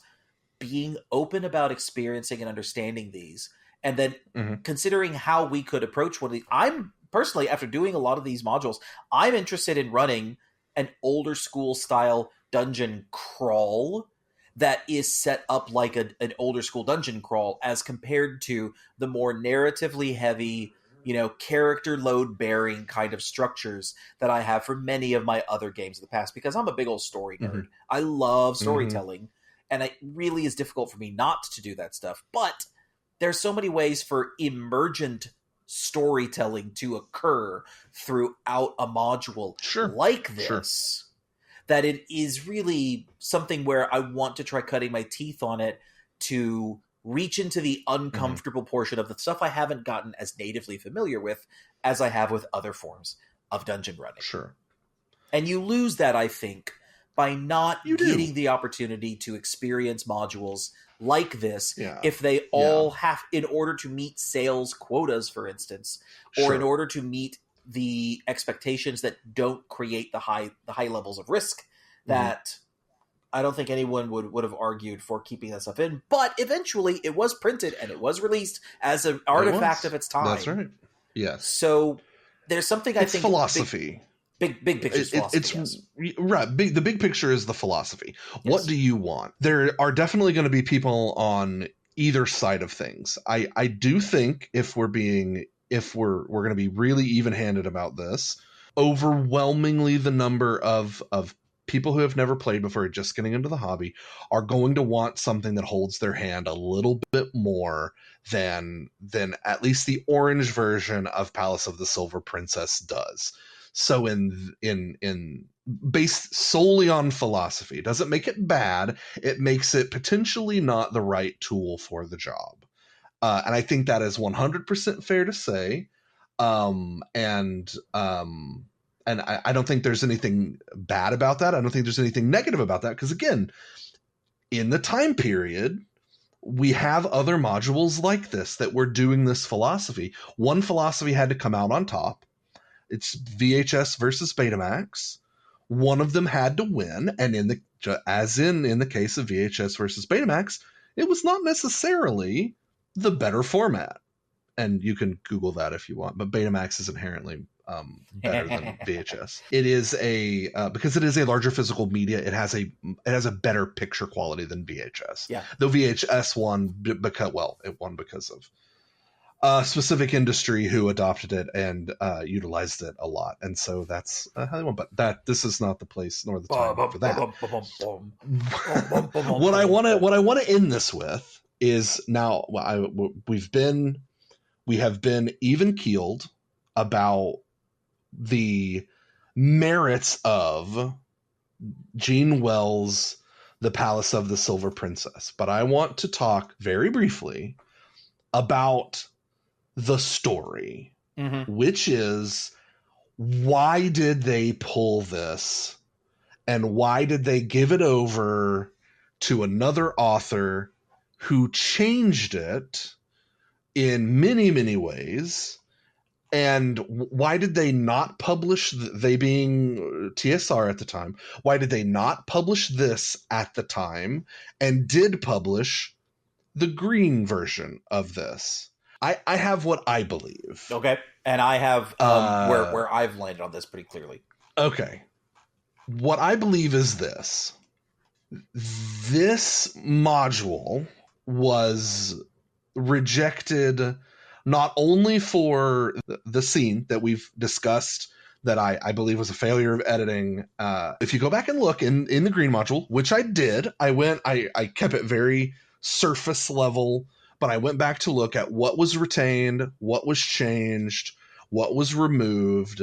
being open about experiencing and understanding these, and then considering how we could approach one of these. I'm personally, after doing a lot of these modules, I'm interested in running an older school style dungeon crawl that is set up like an older school dungeon crawl, as compared to the more narratively heavy, character load bearing kind of structures that I have for many of my other games of the past, because I'm a big old story nerd. I love storytelling, and it really is difficult for me not to do that stuff. But there's so many ways for emergent storytelling to occur throughout a module like this, that it is really something where I want to try cutting my teeth on it to reach into the uncomfortable portion of the stuff I haven't gotten as natively familiar with as I have with other forms of dungeon running. Sure. And you lose that, I think, by not getting the opportunity to experience modules like this if they all have, in order to meet sales quotas, for instance, or in order to meet the expectations that don't create the high levels of risk that I don't think anyone would have argued for keeping that stuff in. But eventually it was printed and it was released as an artifact of its time. That's right. Yes. So There's something I It's think philosophy. Big picture philosophy. It's right. The big picture is the philosophy. Yes. What do you want? There are definitely going to be people on either side of things. I do think if we're going to be really even-handed about this, overwhelmingly the number of people who have never played before, just getting into the hobby, are going to want something that holds their hand a little bit more than at least the orange version of Palace of the Silver Princess does. So in based solely on philosophy, doesn't make it bad. It makes it potentially not the right tool for the job. And I think that is 100% fair to say. And I don't think there's anything bad about that. I don't think there's anything negative about that. Because again, in the time period, we have other modules like this that were doing this philosophy. One philosophy had to come out on top. It's VHS versus Betamax. One of them had to win, and in the case of VHS versus Betamax, it was not necessarily the better format. And you can Google that if you want, but Betamax is inherently better than VHS. It is because it is a larger physical media. It has a better picture quality than VHS. Yeah. Though VHS won it won because of a specific industry who adopted it and utilized it a lot, and so that's how they went. But this is not the place nor the time for that. What I want to end this with is now we have been even keeled about the merits of Gene Wells' The Palace of the Silver Princess, but I want to talk very briefly about the story, which is, why did they pull this, and why did they give it over to another author who changed it in many, many ways? And why did they not publish, they being TSR at the time, why did they not publish this at the time and did publish the green version of this? I have what I believe. Okay. And I have where I've landed on this pretty clearly. Okay. What I believe is this. This module was rejected not only for the scene that we've discussed that I believe was a failure of editing. If you go back and look in the green module, which I did, I kept it very surface level, but I went back to look at what was retained, what was changed, what was removed.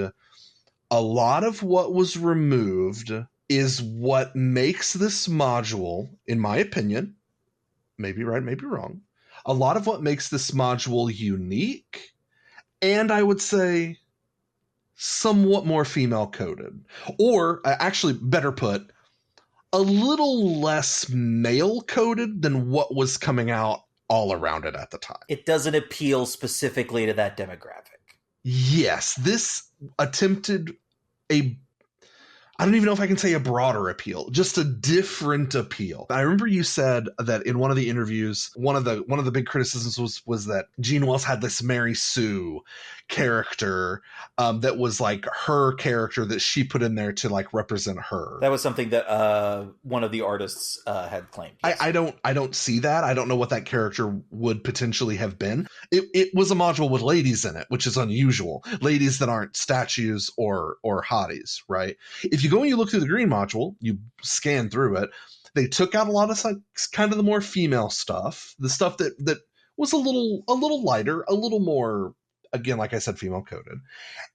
A lot of what was removed is what makes this module, in my opinion, maybe right, maybe wrong, a lot of what makes this module unique, and I would say somewhat more female coded, or actually better put, a little less male coded than what was coming out all around it at the time. It doesn't appeal specifically to that demographic. Yes, this attempted I don't even know if I can say a broader appeal, just a different appeal. I remember you said that in one of the interviews, one of the big criticisms was that Gene Wells had this Mary Sue character that was like her character that she put in there to like represent her. That was something that one of the artists had claimed. Yes. I don't see that. I don't know what that character would potentially have been. It was a module with ladies in it, which is unusual. Ladies that aren't statues or hotties, right? If you go and you look through the green module, you scan through it, they took out a lot of kind of the more female stuff, the stuff that was a little lighter, a little more, again, like I said, female coded.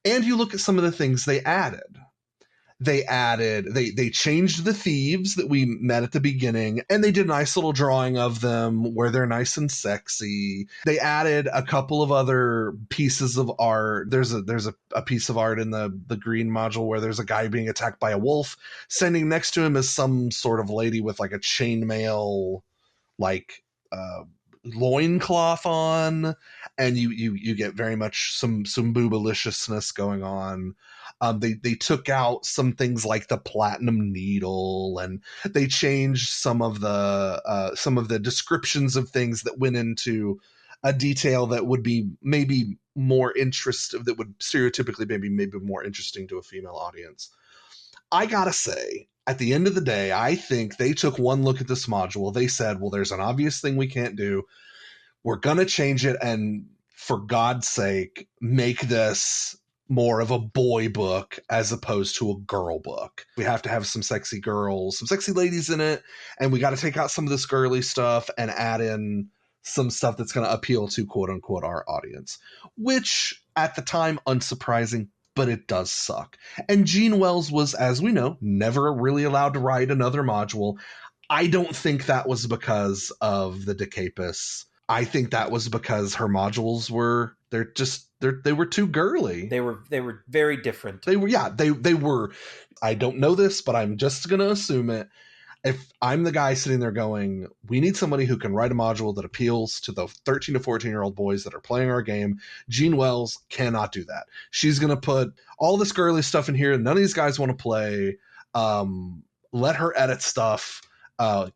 And you look at some of the things they added. They changed the thieves that we met at the beginning, and they did a nice little drawing of them where they're nice and sexy. They added a couple of other pieces of art. There's a piece of art in the green module where there's a guy being attacked by a wolf. Standing next to him is some sort of lady with like a chainmail, like loincloth on, and you get very much some boobaliciousness going on. They took out some things like the platinum needle, and they changed some of the descriptions of things that went into a detail that would be maybe more that would stereotypically maybe more interesting to a female audience. I gotta say, at the end of the day, I think they took one look at this module. They said, well, there's an obvious thing we can't do. We're gonna change it, and for God's sake, make this more of a boy book as opposed to a girl book. We have to have some sexy girls, some sexy ladies in it, and we got to take out some of this girly stuff and add in some stuff that's going to appeal to quote unquote our audience, which at the time, unsurprising, but it does suck. And Gene Wells was, as we know, never really allowed to write another module. I don't think that was because of the Decapus. I think that was because her modules they were too girly. They were very different. They were. I don't know this, but I'm just going to assume it. If I'm the guy sitting there going, we need somebody who can write a module that appeals to the 13 to 14-year-old boys that are playing our game, Gene Wells cannot do that. She's going to put all this girly stuff in here. None of these guys want to play. Let her edit stuff.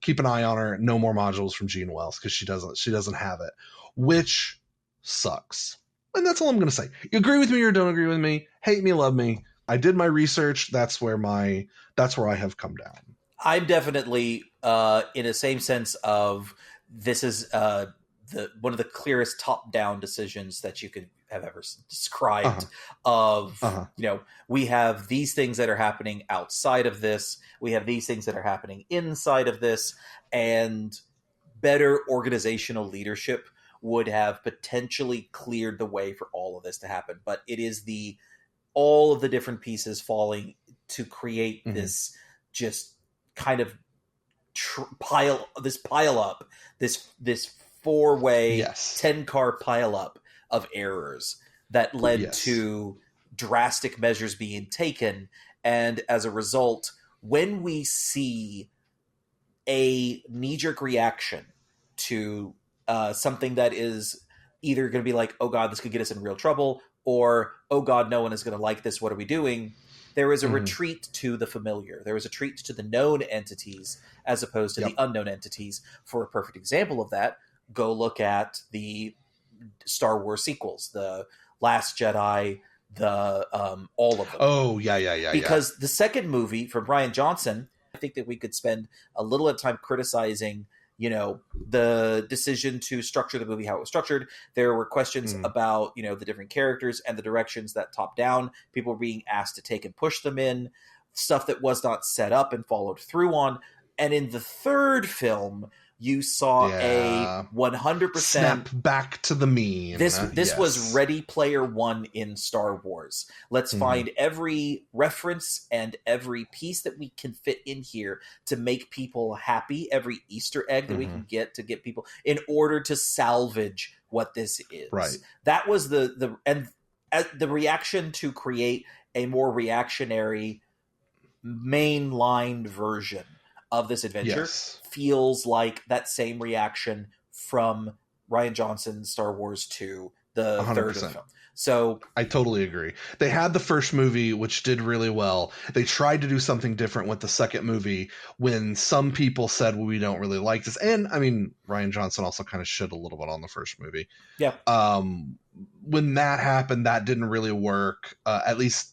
Keep an eye on her. No more modules from Gene Wells because she doesn't have it, which sucks. And that's all I'm going to say. You agree with me or don't agree with me? Hate me, love me. I did my research. That's where I have come down. I'm definitely in the same sense of this is one of the clearest top-down decisions that you could have ever described. We have these things that are happening outside of this. We have these things that are happening inside of this, and better organizational leadership would have potentially cleared the way for all of this to happen. But it is all of the different pieces falling to create this just kind of pile up, this four-way 10-car pile up of errors that led to drastic measures being taken. And as a result, when we see a knee-jerk reaction to something that is either going to be like, oh God, this could get us in real trouble, or, oh God, no one is going to like this, what are we doing? There is a retreat to the familiar. There is a retreat to the known entities as opposed to the unknown entities. For a perfect example of that, go look at the Star Wars sequels, the Last Jedi, the all of them. Oh, yeah. Because the second movie from Rian Johnson, I think that we could spend a little bit of time criticizing the decision to structure the movie how it was structured. There were questions about, the different characters and the directions that top down people were being asked to take and push them in, stuff that was not set up and followed through on. And in the third film, you saw a 100% snap back to the mean. This was Ready Player One in Star Wars. Let's find every reference and every piece that we can fit in here to make people happy, every Easter egg that we can get to get people in order to salvage what this is. Right. That was the reaction to create a more reactionary mainline version of this adventure feels like that same reaction from Rian Johnson's Star Wars to the 100%. third film. So I totally agree. They had the first movie, which did really well. They tried to do something different with the second movie when some people said, well, we don't really like this. And I mean, Rian Johnson also kind of shit a little bit on the first movie. Yeah. When that happened, that didn't really work. At least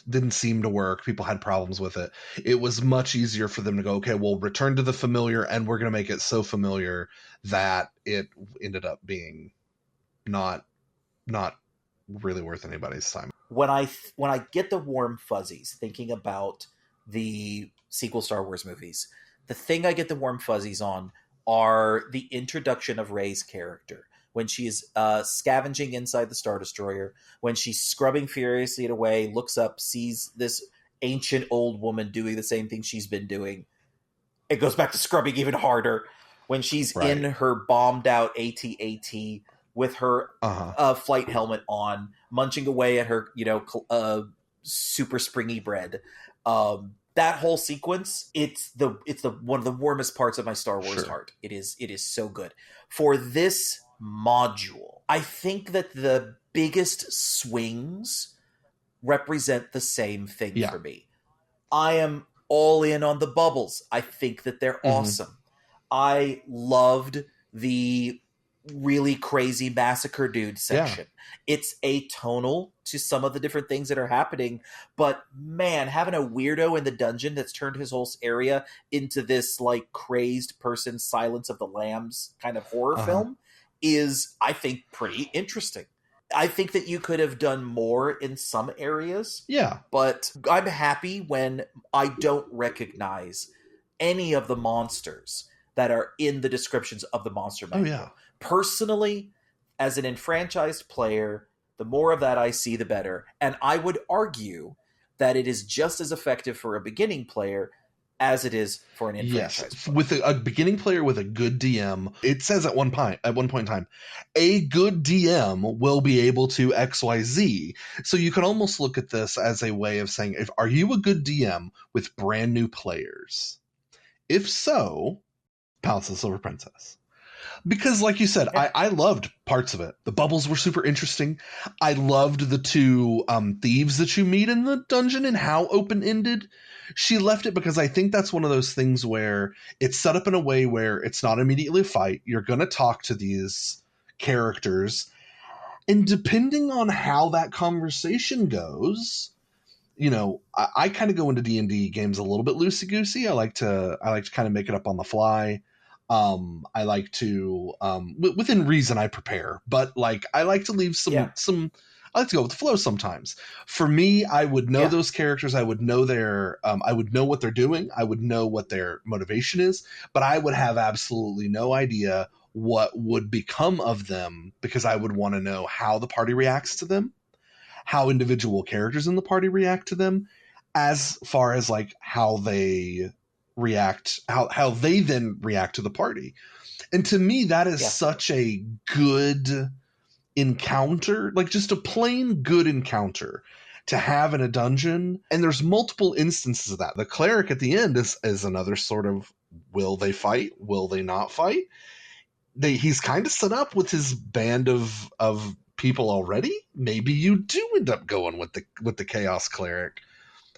didn't seem to work. People had problems with it. It was much easier for them to go, okay, we'll return to the familiar, and we're going to make it so familiar that it ended up being not really worth anybody's time. When I get the warm fuzzies thinking about the sequel Star Wars movies, the thing I get the warm fuzzies on are the introduction of Rey's character. When she's scavenging inside the Star Destroyer, when she's scrubbing furiously away, looks up, sees this ancient old woman doing the same thing she's been doing. It goes back to scrubbing even harder. When she's in her bombed out AT-AT with her flight helmet on, munching away at her, super springy bread. That whole sequence, it's the one of the warmest parts of my Star Wars heart. It is so good. For this module, I think that the biggest swings represent the same thing for me. I am all in on the bubbles. I think that they're awesome. I loved the really crazy massacre dude section. It's atonal to some of the different things that are happening, but man, having a weirdo in the dungeon that's turned his whole area into this like crazed person Silence of the Lambs kind of horror film is, I think, pretty interesting. I think that you could have done more in some areas. Yeah. But I'm happy when I don't recognize any of the monsters that are in the descriptions of the monster manual. Oh, yeah. Personally, as an enfranchised player, the more of that I see, the better. And I would argue that it is just as effective for a beginning player as it is for an enfranchised player. With a beginning player with a good DM, it says at one point in time, a good DM will be able to XYZ. So you can almost look at this as a way of saying, are you a good DM with brand new players? If so, Palace of the Silver Princess. Because like you said, I loved parts of it. The bubbles were super interesting. I loved the two thieves that you meet in the dungeon and how open-ended she left it, because I think that's one of those things where it's set up in a way where it's not immediately a fight. You're going to talk to these characters, and depending on how that conversation goes, you know, I kind of go into D&D games a little bit loosey-goosey. I like to kind of make it up on the fly. I like to, within reason, I prepare, but like, I like to leave some, I like to go with the flow sometimes. For me, I would know those characters. I would know I would know what they're doing. I would know what their motivation is, but I would have absolutely no idea what would become of them, because I would want to know how the party reacts to them, how individual characters in the party react to them, as far as like how they react, how they then react to the party. And to me, that is such a good encounter, like just a plain good encounter to have in a dungeon. And there's multiple instances of that. The cleric at the end is another sort of, will they fight? Will they not fight? He's kind of set up with his band of people already. Maybe you do end up going with the chaos cleric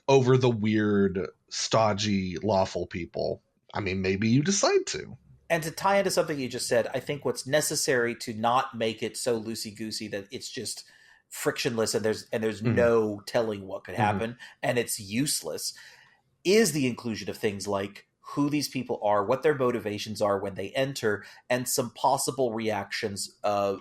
over the weird, stodgy, lawful people. I mean, maybe you decide to. And to tie into something you just said, I think what's necessary to not make it so loosey-goosey that it's just frictionless and there's no telling what could happen and it's useless, is the inclusion of things like who these people are, what their motivations are when they enter, and some possible reactions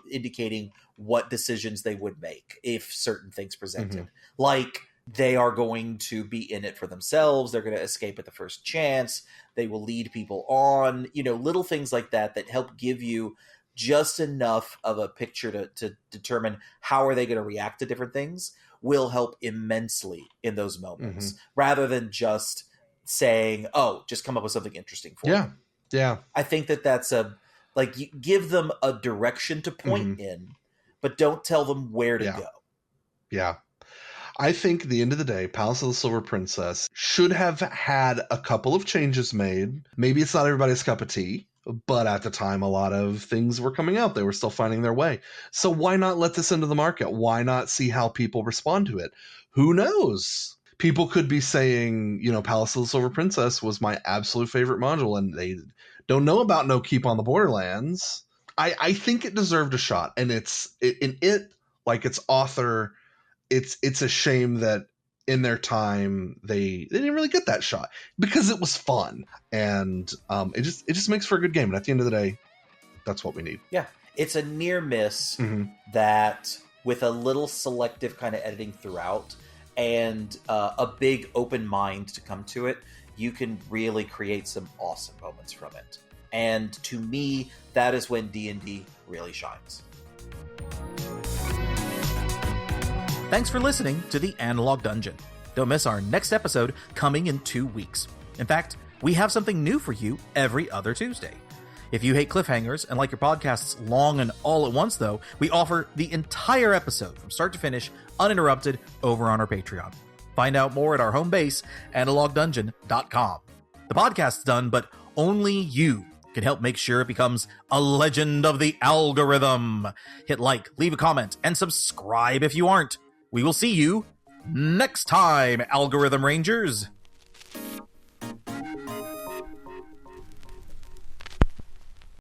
indicating what decisions they would make if certain things presented. Like, they are going to be in it for themselves. They're going to escape at the first chance. They will lead people on, little things like that help give you just enough of a picture to determine how are they going to react to different things will help immensely in those moments, rather than just saying, oh, just come up with something interesting for them. Yeah. I think that's you give them a direction to point in, but don't tell them where to go. Yeah. I think at the end of the day, Palace of the Silver Princess should have had a couple of changes made. Maybe it's not everybody's cup of tea, but at the time, a lot of things were coming out. They were still finding their way. So why not let this into the market? Why not see how people respond to it? Who knows? People could be saying, Palace of the Silver Princess was my absolute favorite module, and they don't know about No Keep on the Borderlands. I think it deserved a shot, and like its author, it's a shame that in their time they didn't really get that shot, because it was fun, and it just makes for a good game. And at the end of the day, that's what we need. Yeah, it's a near miss that with a little selective kind of editing throughout and a big open mind to come to it, you can really create some awesome moments from it. And to me, that is when D&D really shines. Thanks for listening to The Analog Dungeon. Don't miss our next episode coming in 2 weeks. In fact, we have something new for you every other Tuesday. If you hate cliffhangers and like your podcasts long and all at once, though, we offer the entire episode from start to finish, uninterrupted, over on our Patreon. Find out more at our home base, analogdungeon.com. The podcast's done, but only you can help make sure it becomes a legend of the algorithm. Hit like, leave a comment, and subscribe if you aren't. We will see you next time, Algorithm Rangers.